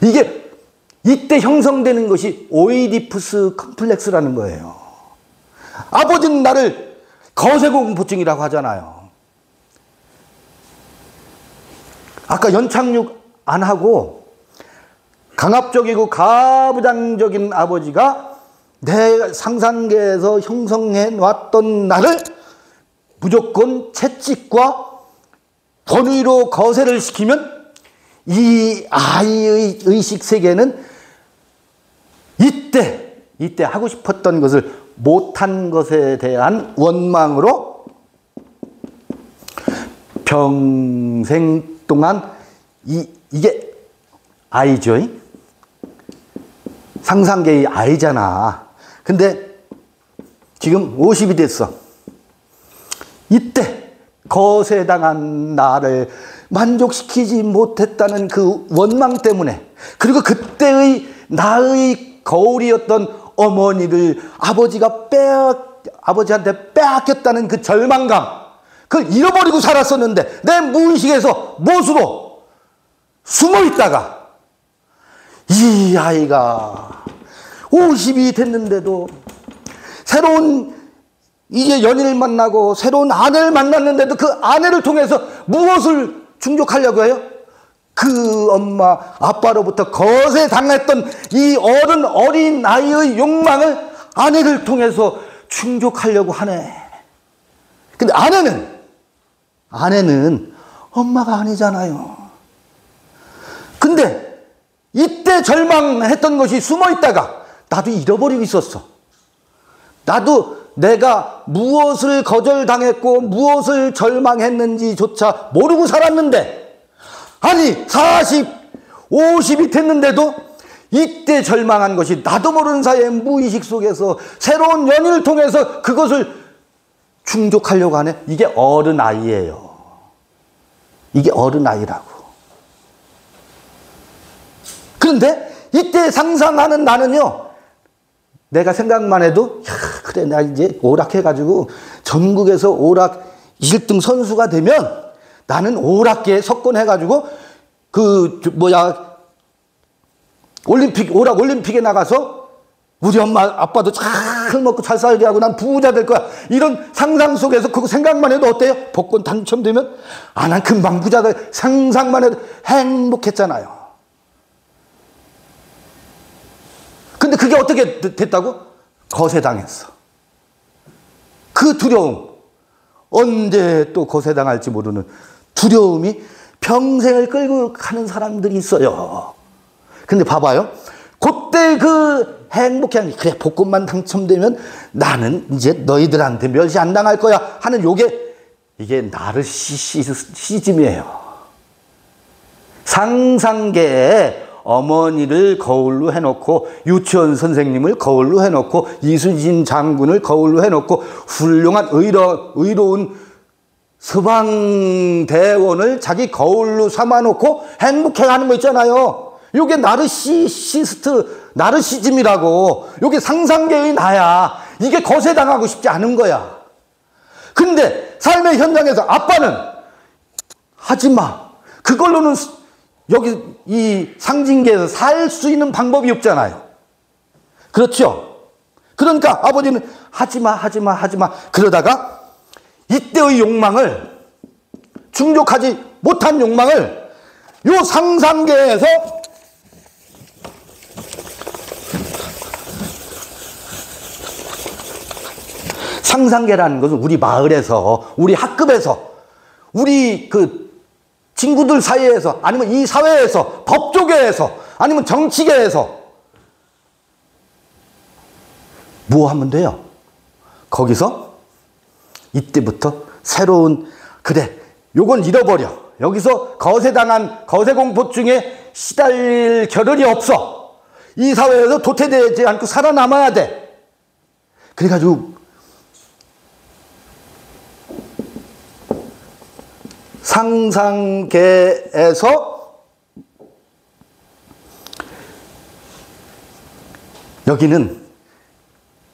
이게 이때 형성되는 것이 오이디푸스 컴플렉스라는 거예요. 아버지는 나를 거세공포증이라고 하잖아요. 아까 연착륙 안 하고 강압적이고 가부장적인 아버지가 내 상상계에서 형성해 놨던 나를 무조건 채찍과 권위로 거세를 시키면 이 아이의 의식 세계는 이때 하고 싶었던 것을 못한 것에 대한 원망으로 평생 동안 이게 아이죠. 상상계의 아이잖아. 근데 지금 50이 됐어. 이때 거세당한 나를 만족시키지 못했다는 그 원망 때문에, 그리고 그때의 나의 거울이었던 어머니를 아버지한테 빼앗겼다는 그 절망감, 그걸 잃어버리고 살았었는데 내 무의식에서 못으로 숨어있다가 이 아이가 50이 됐는데도 새로운 이제 연인을 만나고 새로운 아내를 만났는데도 그 아내를 통해서 무엇을 충족하려고 해요? 그 엄마 아빠로부터 거세 당했던 이 어린 아이의 욕망을 아내를 통해서 충족하려고 하네. 근데 아내는 엄마가 아니잖아요. 근데 이때 절망했던 것이 숨어있다가 나도 잃어버리고 있었어. 나도 내가 무엇을 거절당했고 무엇을 절망했는지조차 모르고 살았는데, 아니 40, 50이 됐는데도 이때 절망한 것이 나도 모르는 사이에 무의식 속에서 새로운 연인을 통해서 그것을 충족하려고 하네. 이게 어른아이예요. 이게 어른아이라고. 그런데 이때 상상하는 나는요, 내가 생각만 해도 그래 나 이제 오락해가지고 전국에서 오락 1등 선수가 되면 나는 오락계에 석권해가지고 오락 올림픽에 나가서 우리 엄마 아빠도 잘 먹고 잘 살게 하고 난 부자 될 거야. 이런 상상 속에서 그거 생각만 해도 어때요? 복권 당첨되면 난 금방 부자 될, 상상만 해도 행복했잖아요. 근데 그게 어떻게 됐다고? 거세당했어. 그 두려움, 언제 또 거세당할지 모르는 두려움이 평생을 끌고 가는 사람들이 있어요. 근데 봐봐요. 그때 그 행복한, 그래 복권만 당첨되면 나는 이제 너희들한테 멸시 안 당할 거야 하는 이게 나르시시즘이에요. 상상계에 어머니를 거울로 해놓고 유치원 선생님을 거울로 해놓고 이순신 장군을 거울로 해놓고 훌륭한 의로운 서방대원을 자기 거울로 삼아놓고 행복해하는 거 있잖아요. 이게 나르시즘이라고. 이게 상상계의 나야. 이게 거세당하고 싶지 않은 거야. 근데 삶의 현장에서 아빠는 하지 마. 그걸로는 여기 이 상징계에서 살 수 있는 방법이 없잖아요. 그렇죠? 그러니까 아버지는 하지 마, 하지 마, 하지 마. 그러다가 이때의 욕망을, 충족하지 못한 욕망을 요 상상계에서 상상계라는 것은 우리 마을에서, 우리 학급에서, 우리 그 친구들 사이에서, 아니면 이 사회에서, 법조계에서, 아니면 정치계에서 뭐 하면 돼요? 거기서 이때부터 새로운, 그래, 요건 잃어버려. 여기서 거세당한 거세공포증에 시달릴 겨를이 없어. 이 사회에서 도태되지 않고 살아남아야 돼. 그래가지고 상상계에서 여기는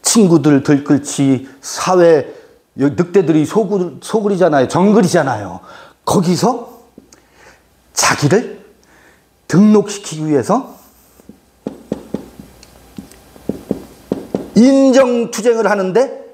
친구들 들끓지 사회 늑대들이 소굴이잖아요. 정글이잖아요. 거기서 자기를 등록시키기 위해서 인정투쟁을 하는데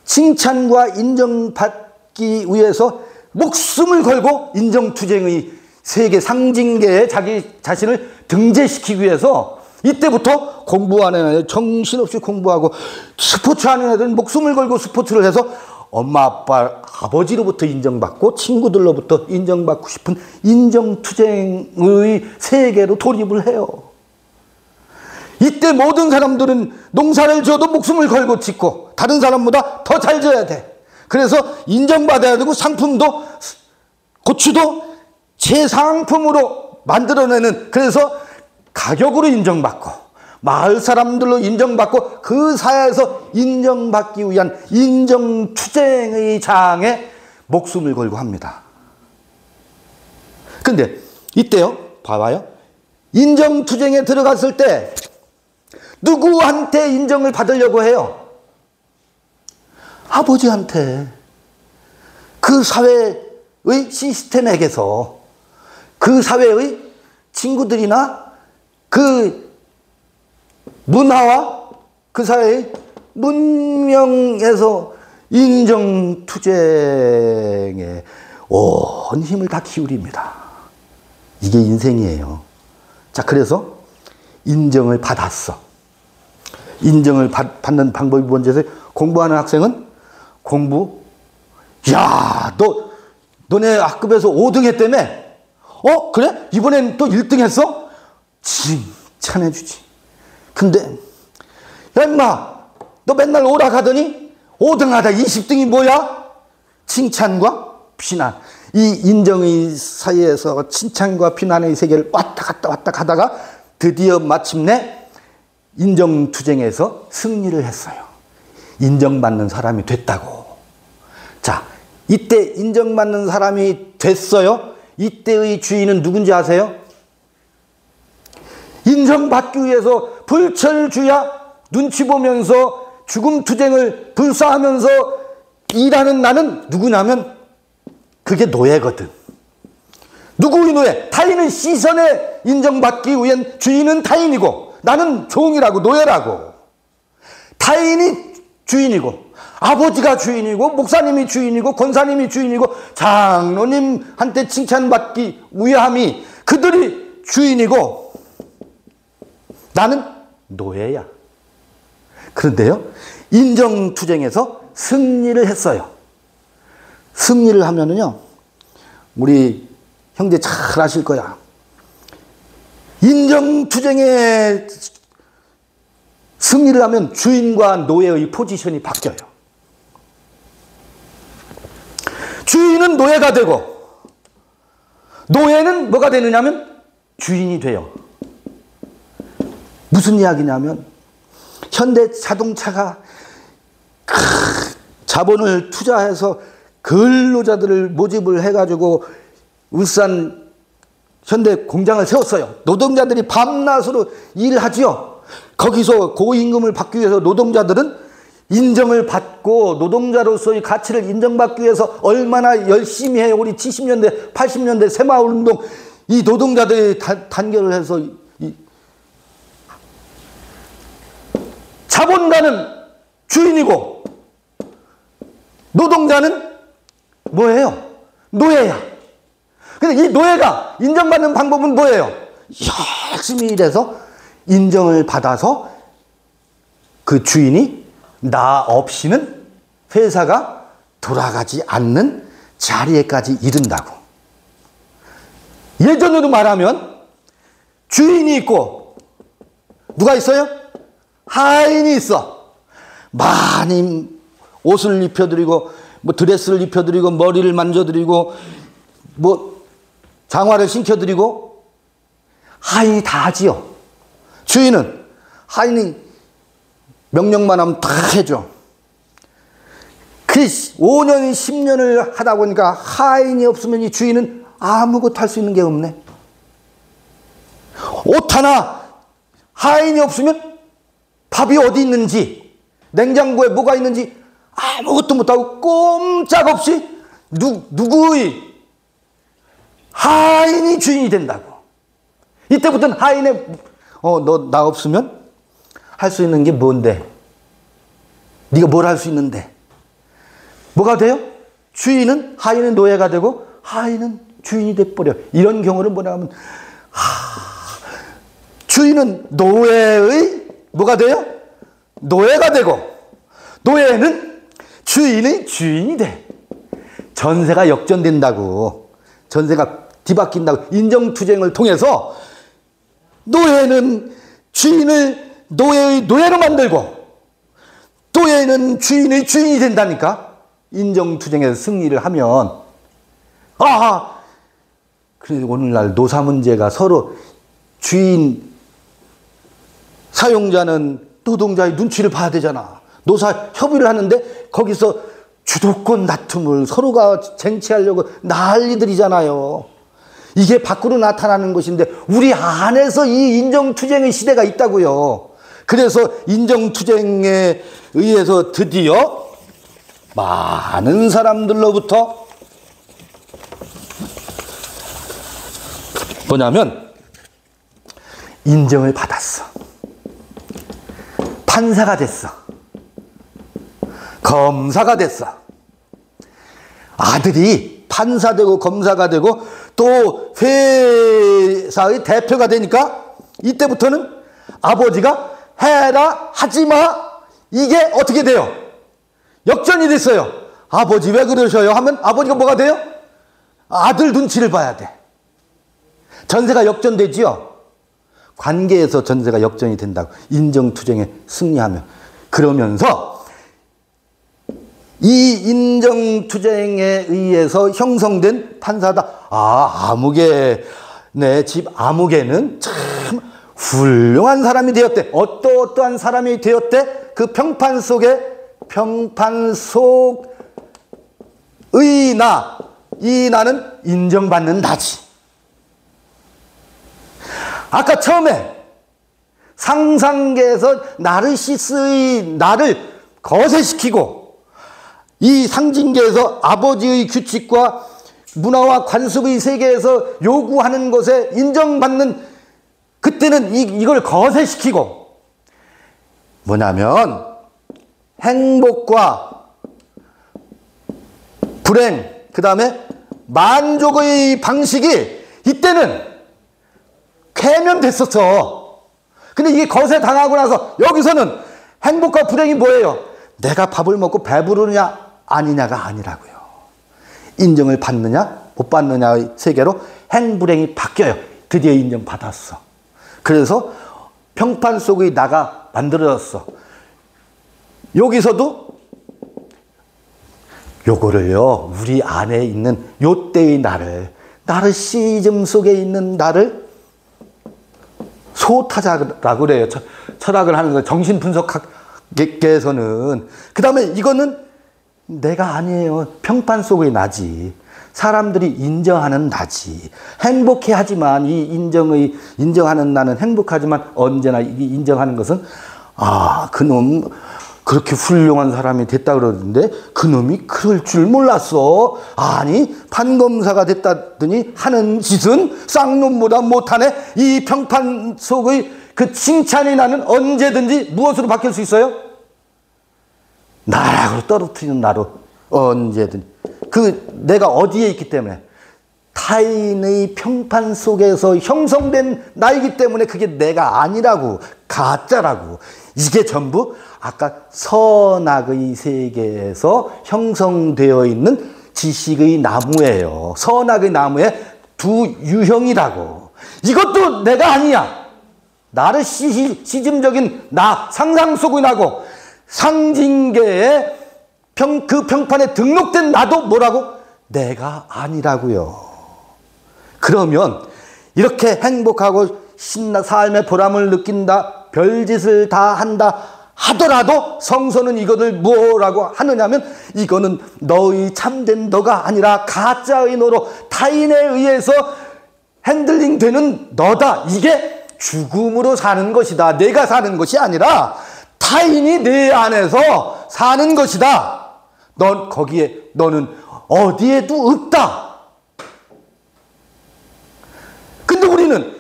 칭찬과 인정받기 위해서 목숨을 걸고 인정투쟁의 세계 상징계에 자기 자신을 등재시키기 위해서 이때부터 공부하는 애들 정신없이 공부하고 스포츠 하는 애들은 목숨을 걸고 스포츠를 해서 엄마 아빠 아버지로부터 인정받고 친구들로부터 인정받고 싶은 인정투쟁의 세계로 돌입을 해요. 이때 모든 사람들은 농사를 지어도 목숨을 걸고 짓고 다른 사람보다 더 잘 지어야 돼. 그래서 인정받아야 되고 상품도 고추도 최상품으로 만들어내는, 그래서 가격으로 인정받고 마을 사람들로 인정받고 그 사회에서 인정받기 위한 인정투쟁의 장에 목숨을 걸고 합니다. 근데 이때요, 봐봐요. 인정투쟁에 들어갔을 때 누구한테 인정을 받으려고 해요? 아버지한테. 그 사회의 시스템에게서, 그 사회의 친구들이나 그 문화와 그 사회의 문명에서 인정투쟁에 온 힘을 다 기울입니다. 이게 인생이에요. 자, 그래서 인정을 받았어. 인정을 받는 방법이 뭔지 아세요? 공부하는 학생은 공부, 야, 너네 학급에서 5등 했다며? 그래? 이번엔 또 1등 했어? 칭찬해주지. 근데, 야, 임마, 너 맨날 오락하더니 5등 하다 20등이 뭐야? 칭찬과 비난. 이 인정의 사이에서 칭찬과 비난의 세계를 왔다 갔다 하다가 드디어 마침내 인정투쟁에서 승리를 했어요. 인정받는 사람이 됐다고. 자, 이때 인정받는 사람이 됐어요. 이때의 주인은 누군지 아세요? 인정받기 위해서 불철주야 눈치 보면서 죽음투쟁을 불사하면서 일하는 나는 누구냐면 그게 노예거든. 누구의 노예? 타인의 시선에 인정받기 위한 주인은 타인이고 나는 종이라고, 노예라고. 타인이 주인이고 아버지가 주인이고 목사님이 주인이고 권사님이 주인이고 장로님한테 칭찬받기 위함이 그들이 주인이고 나는 노예야. 그런데요, 인정투쟁에서 승리를 했어요. 승리를 하면은요, 우리 형제 잘 아실 거야. 인정투쟁에 승리를 하면 주인과 노예의 포지션이 바뀌어요. 주인은 노예가 되고 노예는 뭐가 되느냐면 주인이 돼요. 무슨 이야기냐면 현대 자동차가 자본을 투자해서 근로자들을 모집을 해가지고 울산 현대 공장을 세웠어요. 노동자들이 밤낮으로 일하지요. 거기서 고임금을 받기 위해서 노동자들은 인정을 받고 노동자로서의 가치를 인정받기 위해서 얼마나 열심히 해요. 우리 70년대, 80년대 새마을운동 이 노동자들이 단결을 해서 자본가는 주인이고 노동자는 뭐예요? 노예야. 근데 이 노예가 인정받는 방법은 뭐예요? 열심히 일해서 인정을 받아서 그 주인이 나 없이는 회사가 돌아가지 않는 자리에까지 이른다고. 예전으로 말하면 주인이 있고 누가 있어요? 하인이 있어. 많이 옷을 입혀드리고 뭐 드레스를 입혀드리고 머리를 만져드리고 뭐 장화를 신겨드리고 하인이 다 하지요. 주인은 하인이 명령만 하면 다 해줘. 그 5년 10년을 하다 보니까 하인이 없으면 이 주인은 아무것도 할 수 있는 게 없네. 옷 하나 하인이 없으면 밥이 어디 있는지 냉장고에 뭐가 있는지 아무것도 못하고 꼼짝없이 누구의 하인이 주인이 된다고. 이때부터는 하인의 너 나 없으면 할 수 있는 게 뭔데? 네가 뭘 할 수 있는데? 뭐가 돼요? 주인은 하인은 노예가 되고 하인은 주인이 돼버려. 이런 경우를 뭐라 하면 주인은 노예의 뭐가 돼요? 노예가 되고 노예는 주인의 주인이 돼. 전세가 역전된다고. 전세가 뒤바뀐다고. 인정투쟁을 통해서 노예는 주인을 노예의 노예로 만들고 노예는 주인의 주인이 된다니까. 인정투쟁에서 승리를 하면. 그래서 오늘날 노사 문제가 서로 주인 사용자는 노동자의 눈치를 봐야 되잖아. 노사 협의를 하는데 거기서 주도권 다툼을 서로가 쟁취하려고 난리들이잖아요. 이게 밖으로 나타나는 것인데 우리 안에서 이 인정투쟁의 시대가 있다고요. 그래서 인정투쟁에 의해서 드디어 많은 사람들로부터 뭐냐면 인정을 받았어. 판사가 됐어. 검사가 됐어. 아들이 판사 되고 검사가 되고 또 회사의 대표가 되니까 이때부터는 아버지가 해라 하지마 이게 어떻게 돼요? 역전이 됐어요. 아버지 왜 그러셔요? 하면 아버지가 뭐가 돼요? 아들 눈치를 봐야 돼. 전세가 역전되지요. 관계에서 전세가 역전이 된다고. 인정투쟁에 승리하면. 그러면서 이 인정투쟁에 의해서 형성된 판사다. 아무개 내 집 아무개는 참 훌륭한 사람이 되었대. 어떠한 사람이 되었대? 그 평판 속에 평판 속의 나, 이 나는 인정받는 나지. 아까 처음에 상상계에서 나르시스의 나를 거세시키고 이 상징계에서 아버지의 규칙과 문화와 관습의 세계에서 요구하는 것에 인정받는 그때는 이걸 거세시키고 뭐냐면 행복과 불행 그 다음에 만족의 방식이 이때는 쾌면됐었어. 근데 이게 거세 당하고 나서 여기서는 행복과 불행이 뭐예요? 내가 밥을 먹고 배부르냐 아니냐가 아니라고요. 인정을 받느냐 못 받느냐의 세계로 행불행이 바뀌어요. 드디어 인정받았어. 그래서 평판 속의 나가 만들어졌어. 여기서도 요거를요 우리 안에 있는 요때의 나를 나르시즘 속에 있는 나를 소타자라고 그래요. 철학을 하는 거 정신분석학계에서는. 그 다음에 이거는 내가 아니에요. 평판 속의 나지. 사람들이 인정하는 나지. 행복해하지만 이 인정하는 나는 행복하지만 언제나 이 인정하는 것은 그놈 그렇게 훌륭한 사람이 됐다 그러는데 그놈이 그럴 줄 몰랐어. 아니 판검사가 됐다더니 하는 짓은 쌍놈보다 못하네. 이 평판 속의 그 칭찬이 나는 언제든지 무엇으로 바뀔 수 있어요? 나락으로 떨어뜨리는 나로 언제든지. 그 내가 어디에 있기 때문에 타인의 평판 속에서 형성된 나이기 때문에 그게 내가 아니라고, 가짜라고. 이게 전부 아까 선악의 세계에서 형성되어 있는 지식의 나무예요. 선악의 나무의 두 유형이라고. 이것도 내가 아니야. 나를 시즘적인 나, 상상 속의 나고 상징계의 그 평판에 등록된 나도 뭐라고? 내가 아니라고요. 그러면 이렇게 행복하고 신나 삶의 보람을 느낀다, 별짓을 다 한다 하더라도 성서는 이것을 뭐라고 하느냐면 이거는 너의 참된 너가 아니라 가짜의 너로 타인에 의해서 핸들링 되는 너다. 이게 죽음으로 사는 것이다. 내가 사는 것이 아니라 타인이 내 안에서 사는 것이다. 넌 거기에 너는 어디에도 없다. 근데 우리는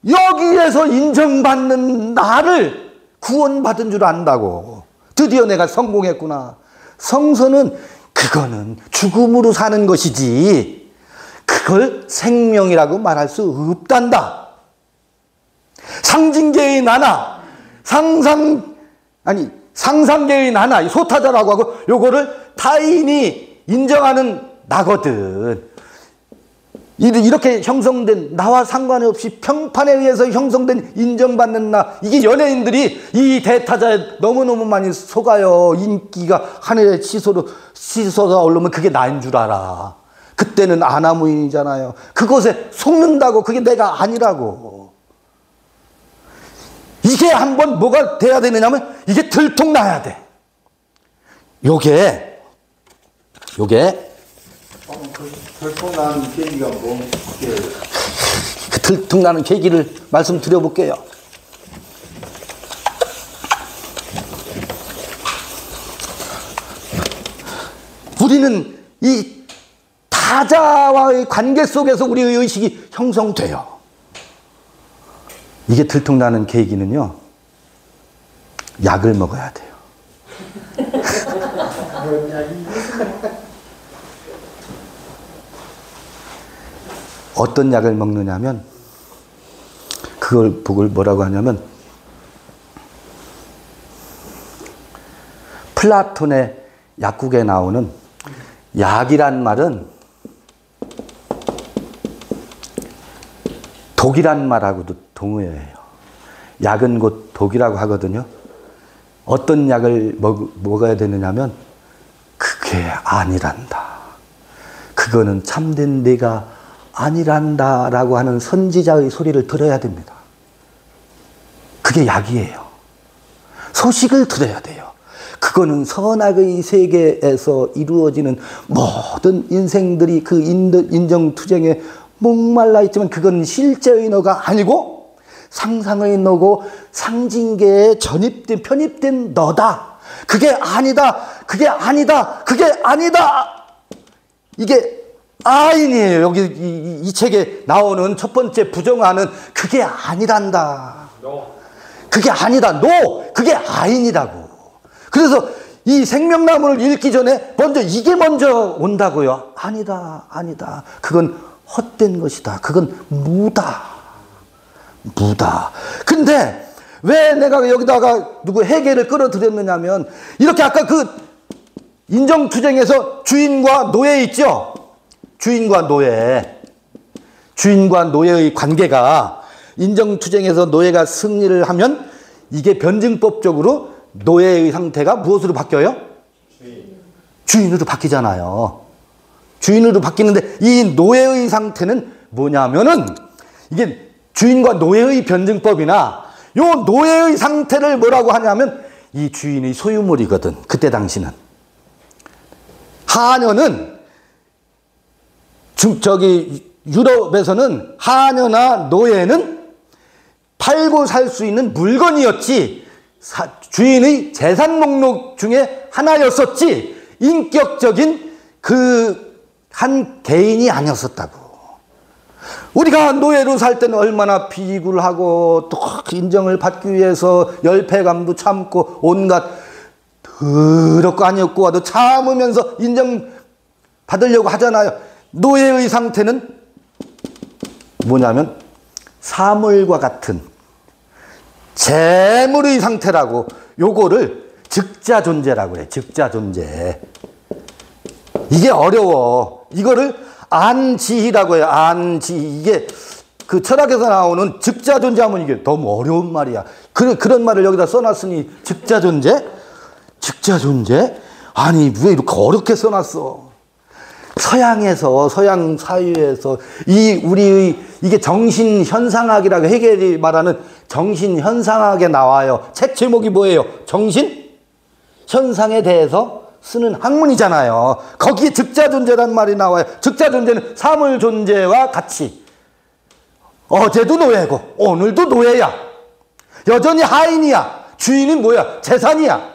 여기에서 인정받는 나를 구원받은 줄 안다고. 드디어 내가 성공했구나. 성서는 그거는 죽음으로 사는 것이지 그걸 생명이라고 말할 수 없단다. 상징계의 나나 상상계의 나나 소타자라고 하고 요거를 타인이 인정하는 나거든. 이렇게 형성된 나와 상관없이 평판에 의해서 형성된 인정받는 나. 이게 연예인들이 이 대타자에 너무너무 많이 속아요. 인기가 하늘에 치솟아 오르면 그게 나인 줄 알아. 그때는 아나무인이잖아요. 그것에 속는다고. 그게 내가 아니라고. 이게 한번 뭐가 돼야 되느냐면 이게 들통나야 돼. 요게 들통나는 계기가 뭐? 그 들통나는 계기를 말씀드려볼게요. 우리는 이 타자와의 관계 속에서 우리의 의식이 형성돼요. 이게 들통나는 계기는요, 약을 먹어야 돼요. 어떤 약을 먹느냐면 그걸 뭐라고 하냐면 플라톤의 약국에 나오는 약이란 말은 독이란 말하고도 동의해요. 약은 곧 독이라고 하거든요. 어떤 약을 먹어야 되느냐면 그게 아니란다. 그거는 참된 내가 아니란다 라고 하는 선지자의 소리를 들어야 됩니다. 그게 약이에요. 소식을 들어야 돼요. 그거는 선악의 세계에서 이루어지는 모든 인생들이 그 인정투쟁에 목말라 있지만 그건 실제의 너가 아니고 상상의 너고 상징계에 편입된 너다. 그게 아니다. 그게 아니다. 그게 아니다. 이게 아인이에요. 여기 이 책에 나오는 첫 번째 부정하는 그게 아니란다. 그게 아니다. 그게 아인이라고. 그래서 이 생명나무를 읽기 전에 이게 먼저 온다고요. 아니다. 그건 헛된 것이다. 그건 무다. 근데 왜 내가 여기다가 누구 해겔을 끌어들였느냐면 이렇게 아까 그 인정투쟁에서 주인과 노예 있죠? 주인과 노예의 관계가 인정투쟁에서 노예가 승리를 하면 이게 변증법적으로 노예의 상태가 무엇으로 바뀌어요? 주인으로 바뀌잖아요. 주인으로 바뀌는데 이 노예의 상태는 뭐냐면은 이게 주인과 노예의 변증법이나 요 노예의 상태를 뭐라고 하냐면 이 주인의 소유물이거든. 그때 당시는. 하녀는 유럽에서는 하녀나 노예는 팔고 살 수 있는 물건이었지 주인의 재산 목록 중에 하나였었지 인격적인 그 한 개인이 아니었었다고. 우리가 노예로 살 때는 얼마나 비굴 하고 또 인정을 받기 위해서 열패감도 참고 온갖 더럽고 아니었고 와도 참으면서 인정 받으려고 하잖아요. 노예의 상태는 뭐냐면 사물과 같은 재물의 상태라고. 요거를 즉자 존재라고 해. 즉자 존재. 이게 어려워. 이거를 안지희라고 해요. 안지희. 이게 그 철학에서 나오는 즉자 존재하면 이게 너무 어려운 말이야. 그런 말을 여기다 써놨으니 즉자 존재? 즉자 존재? 아니 왜 이렇게 어렵게 써놨어? 서양에서, 서양 사회에서 우리의 이게 정신 현상학이라고 해겔이 말하는 정신 현상학에 나와요. 책 제목이 뭐예요? 정신 현상에 대해서 쓰는 학문이잖아요. 거기에 즉자 존재란 말이 나와요. 즉자 존재는 사물 존재와 같이. 어제도 노예고 오늘도 노예야. 여전히 하인이야. 주인이 뭐야? 재산이야.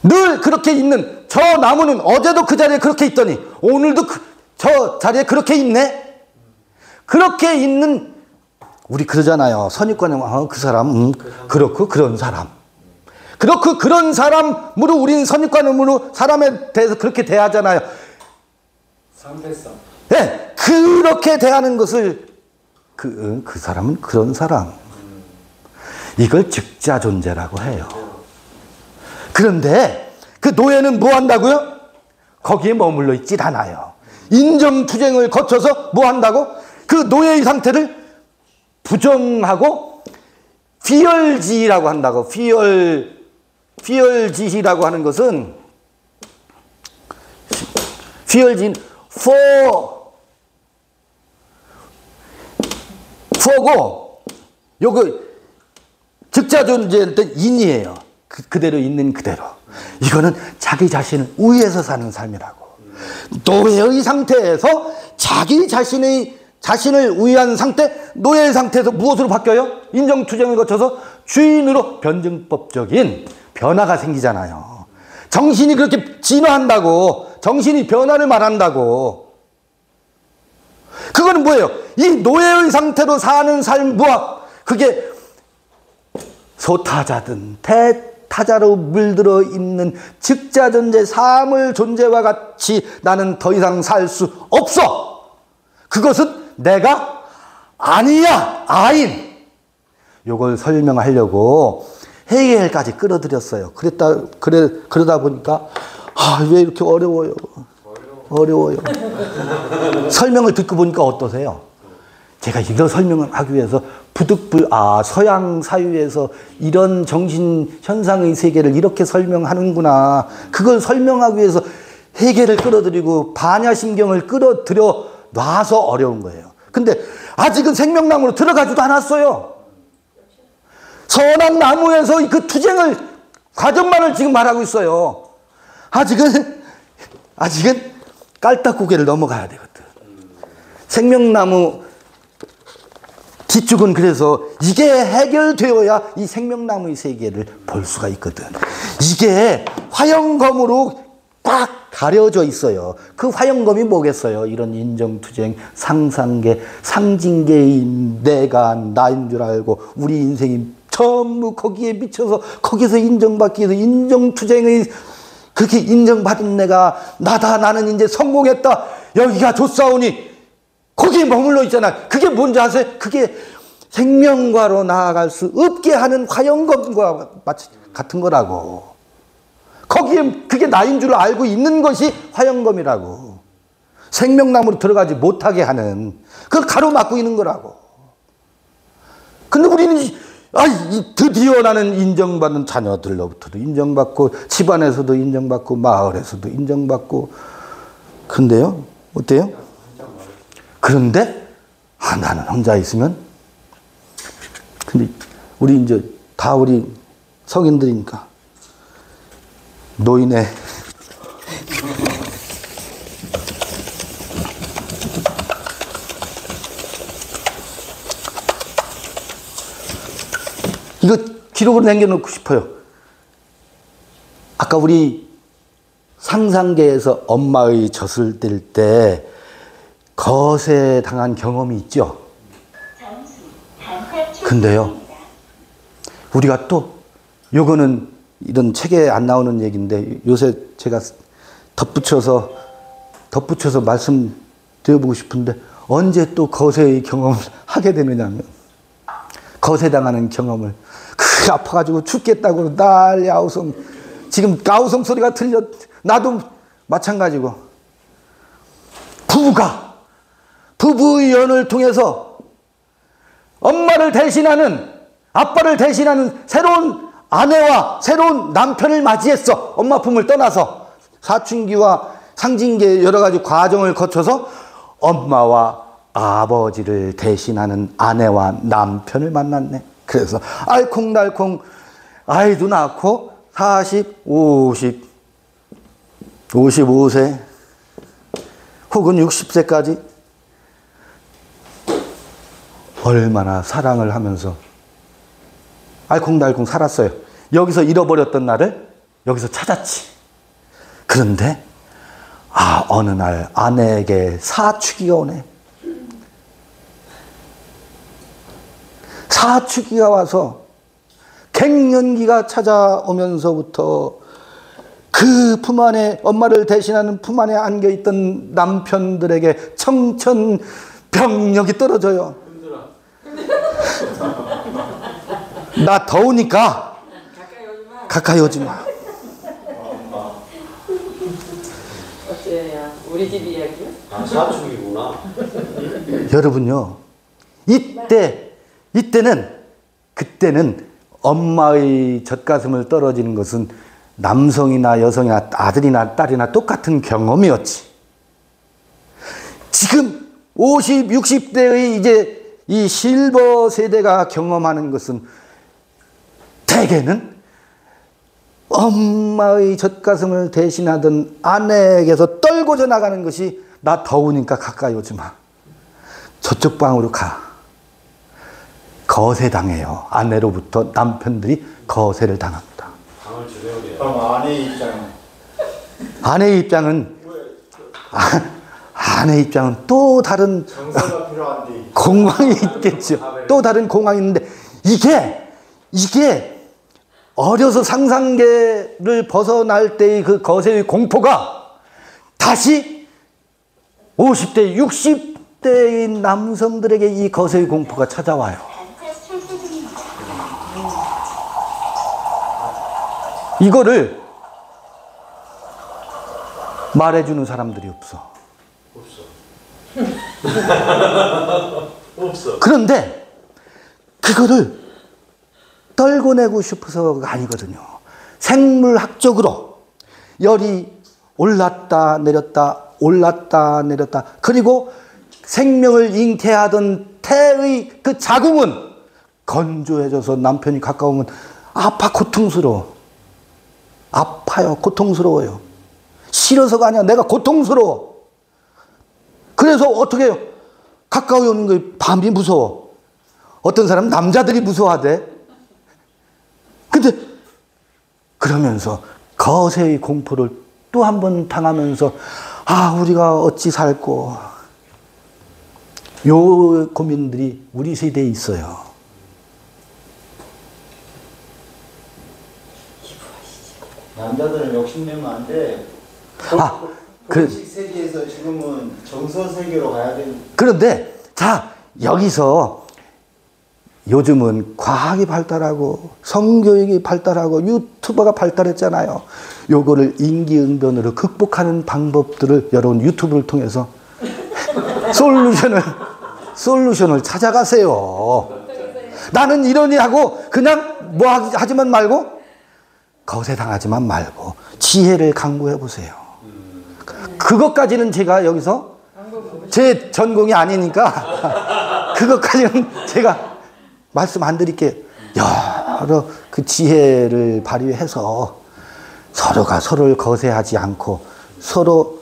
늘 그렇게 있는 저 나무는 어제도 그 자리에 그렇게 있더니 오늘도 저 자리에 그렇게 있네. 그렇게 있는 우리 그러잖아요. 선입관념. 그 사람 그렇고 그런 사람. 그렇고 그런 사람으로 우리는 선입관념으로 사람에 대해서 그렇게 대하잖아요. 상대성. 네, 그렇게 대하는 것을 그 사람은 그런 사람. 이걸 즉자 존재라고 해요. 그런데 그 노예는 뭐 한다고요? 거기에 머물러 있질 않아요. 인정투쟁을 거쳐서 뭐 한다고? 그 노예의 상태를 부정하고 피열지라고 한다고. 피열지라고 하는 것은 피열지 for고 요거 즉자 존재일 때 인이에요. 그대로 있는 그대로. 이거는 자기 자신을 위해서 사는 삶이라고. 노예의 상태에서 자기 자신을 위한 상태, 노예의 상태에서 무엇으로 바뀌어요? 인정투쟁을 거쳐서 주인으로 변증법적인 변화가 생기잖아요. 정신이 그렇게 진화한다고. 정신이 변화를 말한다고. 그거는 뭐예요? 이 노예의 상태로 사는 삶과 그게 소타자든 대타자로 물들어 있는 즉자 존재, 사물 존재와 같이 나는 더 이상 살 수 없어. 그것은 내가 아니야. 아인. 요걸 설명하려고 헤겔까지 끌어들였어요. 그러다 보니까 왜 이렇게 어려워요. 설명을 듣고 보니까 어떠세요? 제가 이거 설명을 하기 위해서 서양 사회에서 이런 정신 현상의 세계를 이렇게 설명하는구나. 그걸 설명하기 위해서 헤겔을 끌어들이고 반야심경을 끌어들여 놔서 어려운 거예요. 근데 아직은 생명나무로 들어가지도 않았어요. 선악 나무에서 그 투쟁을 과정만을 지금 말하고 있어요. 아직은 깔딱고개를 넘어가야 되거든. 생명나무 뒤쪽은 그래서 이게 해결되어야 이 생명나무의 세계를 볼 수가 있거든. 이게 화형검으로 꽉 가려져 있어요. 그 화형검이 뭐겠어요? 이런 인정투쟁, 상상계, 상징계인 내가 나인 줄 알고 우리 인생이 전부 거기에 미쳐서 거기서 인정받기 위해서 인정투쟁의 그렇게 인정받은 내가 나다. 나는 이제 성공했다. 여기가 좋사오니 거기에 머물러 있잖아. 그게 뭔지 아세요? 그게 생명과로 나아갈 수 없게 하는 화형검과 같은 거라고. 거기에 그게 나인 줄 알고 있는 것이 화형검이라고. 생명나무로 들어가지 못하게 하는 그걸 가로막고 있는 거라고. 근데 우리는 드디어 나는 인정받는 자녀들로부터도 인정받고 집안에서도 인정받고 마을에서도 인정받고. 근데요, 어때요? 그런데 나는 혼자 있으면, 근데 우리 이제 다 우리 성인들이니까 노인의 이거 기록으로 남겨놓고 싶어요. 아까 우리 상상계에서 엄마의 젖을 뗄 때 거세 당한 경험이 있죠. 근데요, 우리가 또 요거는 이런 책에 안 나오는 얘기인데 요새 제가 덧붙여서 말씀드려보고 싶은데, 언제 또 거세의 경험을 하게 되느냐면, 거세당하는 경험을, 그 아파가지고 죽겠다고 난리 아우성, 지금 아우성 소리가 들려. 나도 마찬가지고, 부부가 부부의 연을 통해서 엄마를 대신하는, 아빠를 대신하는 새로운 아내와 새로운 남편을 맞이했어. 엄마 품을 떠나서 사춘기와 상징계 여러 가지 과정을 거쳐서 엄마와 아버지를 대신하는 아내와 남편을 만났네. 그래서 알콩달콩 아이도 낳고 40, 50, 55세 혹은 60세까지 얼마나 사랑을 하면서 알콩달콩 살았어요. 여기서 잃어버렸던 나를 여기서 찾았지. 그런데 어느 날 아내에게 사춘기가 오네. 사춘기가 와서 갱년기가 찾아오면서부터 그 품 안에, 엄마를 대신하는 품 안에 안겨있던 남편들에게 청천벽력이 떨어져요. 나 더우니까 가까이 오지 마. 어째야 우리 집 이야기야? 사춘기구나. 여러분요, 그때는 엄마의 젖가슴을 떨어지는 것은 남성이나 여성이나 아들이나 딸이나 똑같은 경험이었지. 지금 50, 60대의 이제 이 실버 세대가 경험하는 것은 대개는 엄마의 젖가슴을 대신하던 아내에게서 떨궈져 나가는 것이, 나 더우니까 가까이 오지 마. 저쪽 방으로 가. 거세당해요. 아내로부터 남편들이 거세를 당합니다. 그럼 아내의 입장은? 아내의 입장은 또 다른 정서가 필요한데 공황이 있겠죠. 또 다른 공황이 있는데, 이게 어려서 상상계를 벗어날 때의 그 거세의 공포가 다시 50대, 60대의 남성들에게 이 거세의 공포가 찾아와요. 이거를 말해주는 사람들이 없어. 그런데 그거를 떨궈내고 싶어서가 아니거든요. 생물학적으로 열이 올랐다 내렸다 올랐다 내렸다, 그리고 생명을 잉태하던 태의 그 자궁은 건조해져서 남편이 가까우면 고통스러워. 아파요. 고통스러워요. 싫어서가 아니야. 내가 고통스러워. 그래서 어떻게 해요? 가까이 오는 거, 밤이 무서워. 어떤 사람은 남자들이 무서워하대. 근데 그러면서 거세의 공포를 또 한 번 당하면서 우리가 어찌 살고, 요 고민들이 우리 세대에 있어요. 남자들은 욕심내면 안 돼. 본식 세계에서 지금은 정서 세계로 가야 되는. 그런데 여기서 요즘은 과학이 발달하고 성교육이 발달하고 유튜버가 발달했잖아요. 요거를 인기응변으로 극복하는 방법들을 여러분 유튜브를 통해서 솔루션을 찾아가세요. 나는 이러니 하고 그냥 하지만 말고, 거세당하지만 말고 지혜를 강구해 보세요. 그것까지는 제가 여기서 제 전공이 아니니까 그것까지는 제가 말씀 안 드릴게요. 여러 그 지혜를 발휘해서 서로가 서로를 거세하지 않고 서로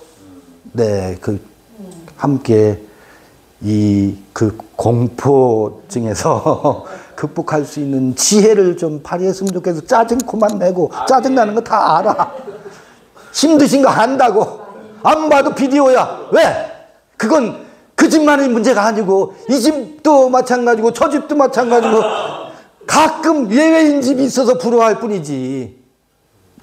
함께 이 그 공포증에서 극복할 수 있는 지혜를 좀 발휘했으면 좋겠어. 짜증코만 내고 짜증나는 거 다 알아. 힘드신 거 안다고. 안 봐도 비디오야. 왜? 그건 그 집만의 문제가 아니고 이 집도 마찬가지고 저 집도 마찬가지고 가끔 예외인 집이 있어서 부러워할 뿐이지.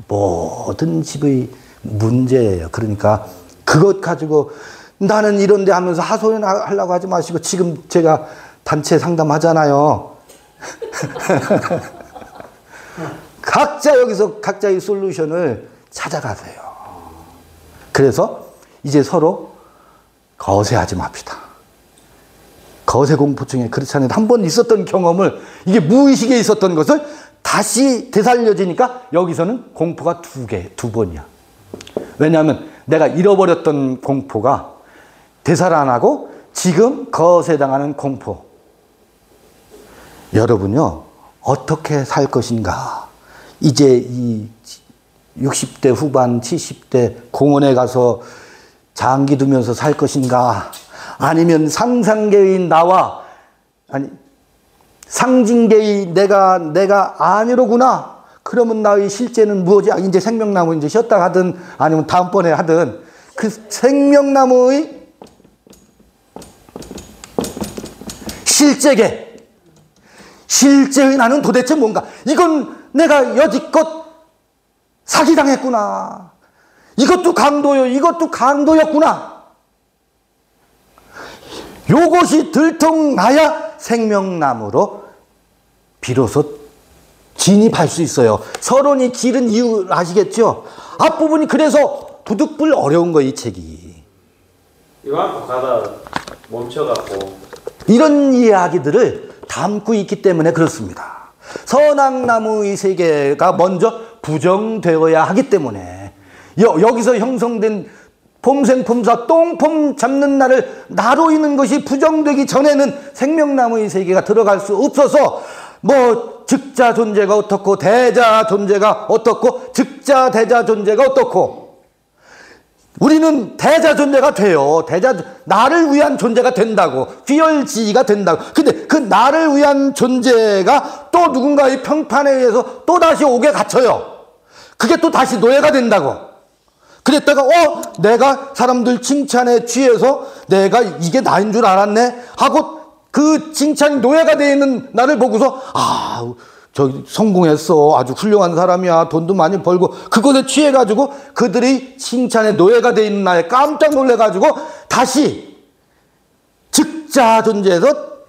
모든 집의 문제예요. 그러니까 그것 가지고 나는 이런데 하면서 하소연 하려고 하지 마시고 지금 제가 단체 상담하잖아요. 각자 여기서 각자의 솔루션을 찾아가세요. 그래서 이제 서로 거세하지 맙시다. 거세 공포증에 그렇지 않아도 한 번 있었던 경험을 이게 무의식에 있었던 것을 다시 되살려지니까 여기서는 공포가 두 번이야. 왜냐하면 내가 잃어버렸던 공포가 되살아나고 지금 거세당하는 공포. 여러분요, 어떻게 살 것인가? 이제 이 60대 후반, 70대 공원에 가서 장기 두면서 살 것인가? 아니면 상상계의 나와, 아니, 상징계의 내가 아니로구나. 그러면 나의 실제는 무엇이? 이제 생명나무 이제 쉬었다 하든 아니면 다음번에 하든 그 생명나무의 실제의 나는 도대체 뭔가? 이건 내가 여지껏 사기당했구나. 이것도 강도였구나. 요것이 들통나야 생명나무로 비로소 진입할 수 있어요. 서론이 길은 이유 아시겠죠? 앞부분이 그래서 부득불 어려운 거예요, 이 책이. 이만큼 가다 멈춰갖고 이런 이야기들을 담고 있기 때문에 그렇습니다. 선악나무의 세계가 먼저 부정되어야 하기 때문에 여기서 형성된 폼생폼사 똥폼 잡는 나로 있는 것이 부정되기 전에는 생명나무의 세계가 들어갈 수 없어서 뭐 즉자 존재가 어떻고 대자 존재가 어떻고 즉자 대자 존재가 어떻고 우리는 대자 존재가 돼요. 나를 위한 존재가 된다고. 귀열지가 된다고. 근데 그 나를 위한 존재가 또 누군가의 평판에 의해서 또 다시 옥에 갇혀요. 그게 또 다시 노예가 된다고. 그랬다가 내가 사람들 칭찬에 취해서 내가 이게 나인 줄 알았네 하고 그 칭찬이 노예가 되어 있는 나를 보고서 저 성공했어. 아주 훌륭한 사람이야. 돈도 많이 벌고 그것에 취해가지고 그들이 칭찬에 노예가 되어 있는 나에 깜짝 놀래가지고 다시 즉자 존재에서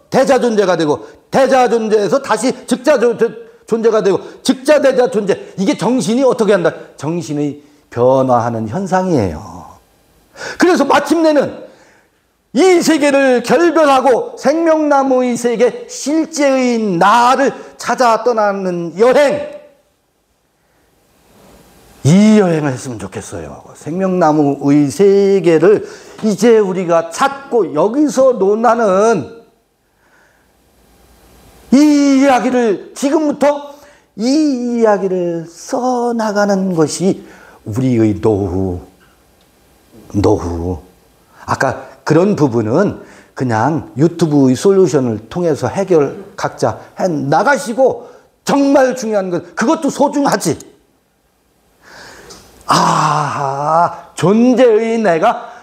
대자 존재가 되고 대자 존재에서 다시 즉자 존재가 되고 즉자 대자 존재. 이게 정신이 어떻게 한다? 정신의 변화하는 현상이에요. 그래서 마침내는 이 세계를 결별하고 생명나무의 세계 실제의 나를 찾아 떠나는 여행, 이 여행을 했으면 좋겠어요. 생명나무의 세계를 이제 우리가 찾고 여기서 논하는 이 이야기를 지금부터 이 이야기를 써나가는 것이 우리의 노후. 아까 그런 부분은 그냥 유튜브의 솔루션을 통해서 해결 각자 해 나가시고 정말 중요한 건 그것도 소중하지.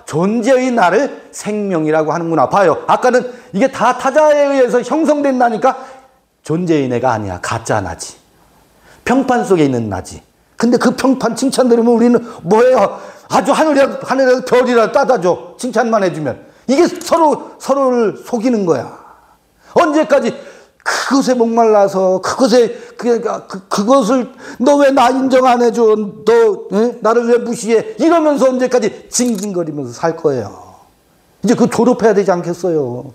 존재의 나를 생명이라고 하는구나. 봐요. 아까는 이게 다 타자에 의해서 형성된 나니까 존재의 내가 아니야. 가짜 나지. 평판 속에 있는 나지. 근데 그 평판 칭찬 들으면 우리는 뭐예요? 아주 하늘에서 별이라 따다줘. 칭찬만 해주면. 이게 서로를 속이는 거야. 언제까지 그것에 목말라서 그것을 너 왜 나 인정 안 해줘? 나를 왜 무시해? 이러면서 언제까지 징징거리면서 살 거예요. 이제 그거 졸업해야 되지 않겠어요?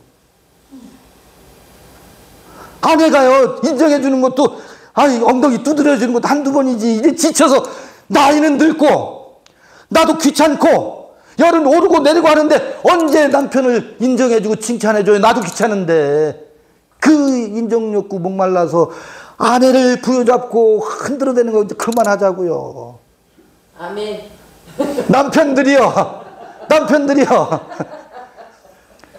아내가요 인정해 주는 것도 엉덩이 두드려 주는 것도 한두 번이지. 이제 지쳐서 나이는 늙고 나도 귀찮고 열은 오르고 내리고 하는데 언제 남편을 인정해주고 칭찬해줘요? 나도 귀찮은데. 그 인정욕구 목말라서 아내를 부여잡고 흔들어대는 거 그만하자고요. 아멘. 남편들이요.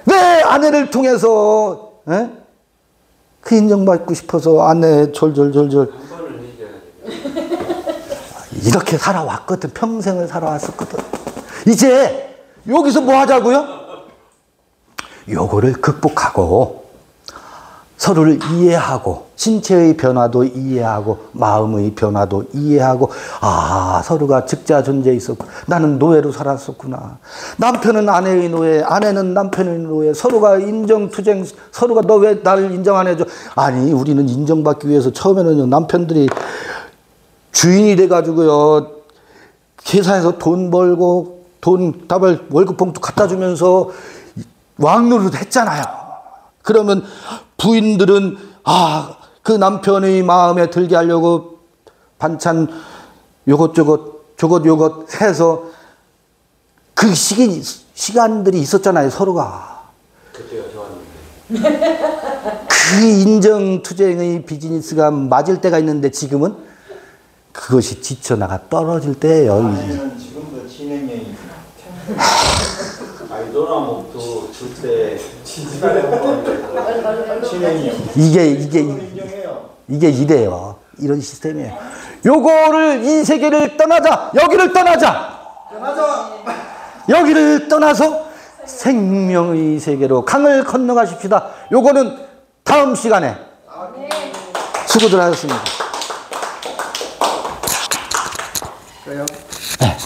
왜 아내를 통해서 그 인정받고 싶어서 아내 졸졸졸졸 한 번을 이겨야 돼. 이렇게 살아왔거든. 평생을 살아왔었거든. 이제 여기서 뭐 하자고요? 요거를 극복하고 서로를 이해하고 신체의 변화도 이해하고 마음의 변화도 이해하고 아 서로가 직자 존재에 있었고 나는 노예로 살았었구나. 남편은 아내의 노예, 아내는 남편의 노예. 서로가 인정투쟁, 서로가 너 왜 나를 인정 안 해줘? 아니 우리는 인정받기 위해서 처음에는요 남편들이 주인이 돼가지고요 회사에서 돈 벌고 돈 다발 월급 봉투 갖다 주면서 왕노릇 했잖아요. 그러면 부인들은 그 남편의 마음에 들게 하려고 반찬 요것 해서 그 시간들이 있었잖아요 서로가. 그때가 좋았는데. 그 인정투쟁의 비즈니스가 맞을 때가 있는데 지금은 그것이 지쳐나가 떨어질 때예요. 아내는 지금도 진행형이구나. 아니 놀아먹도 줄때 진행형. 이게 이래요. 이런 시스템이에요. 요거를 이 세계를 떠나자. 여기를 떠나자. 여기를 떠나서 생명의 세계로 강을 건너가십시다. 요거는 다음 시간에 수고들 하셨습니다. 그래요? 네.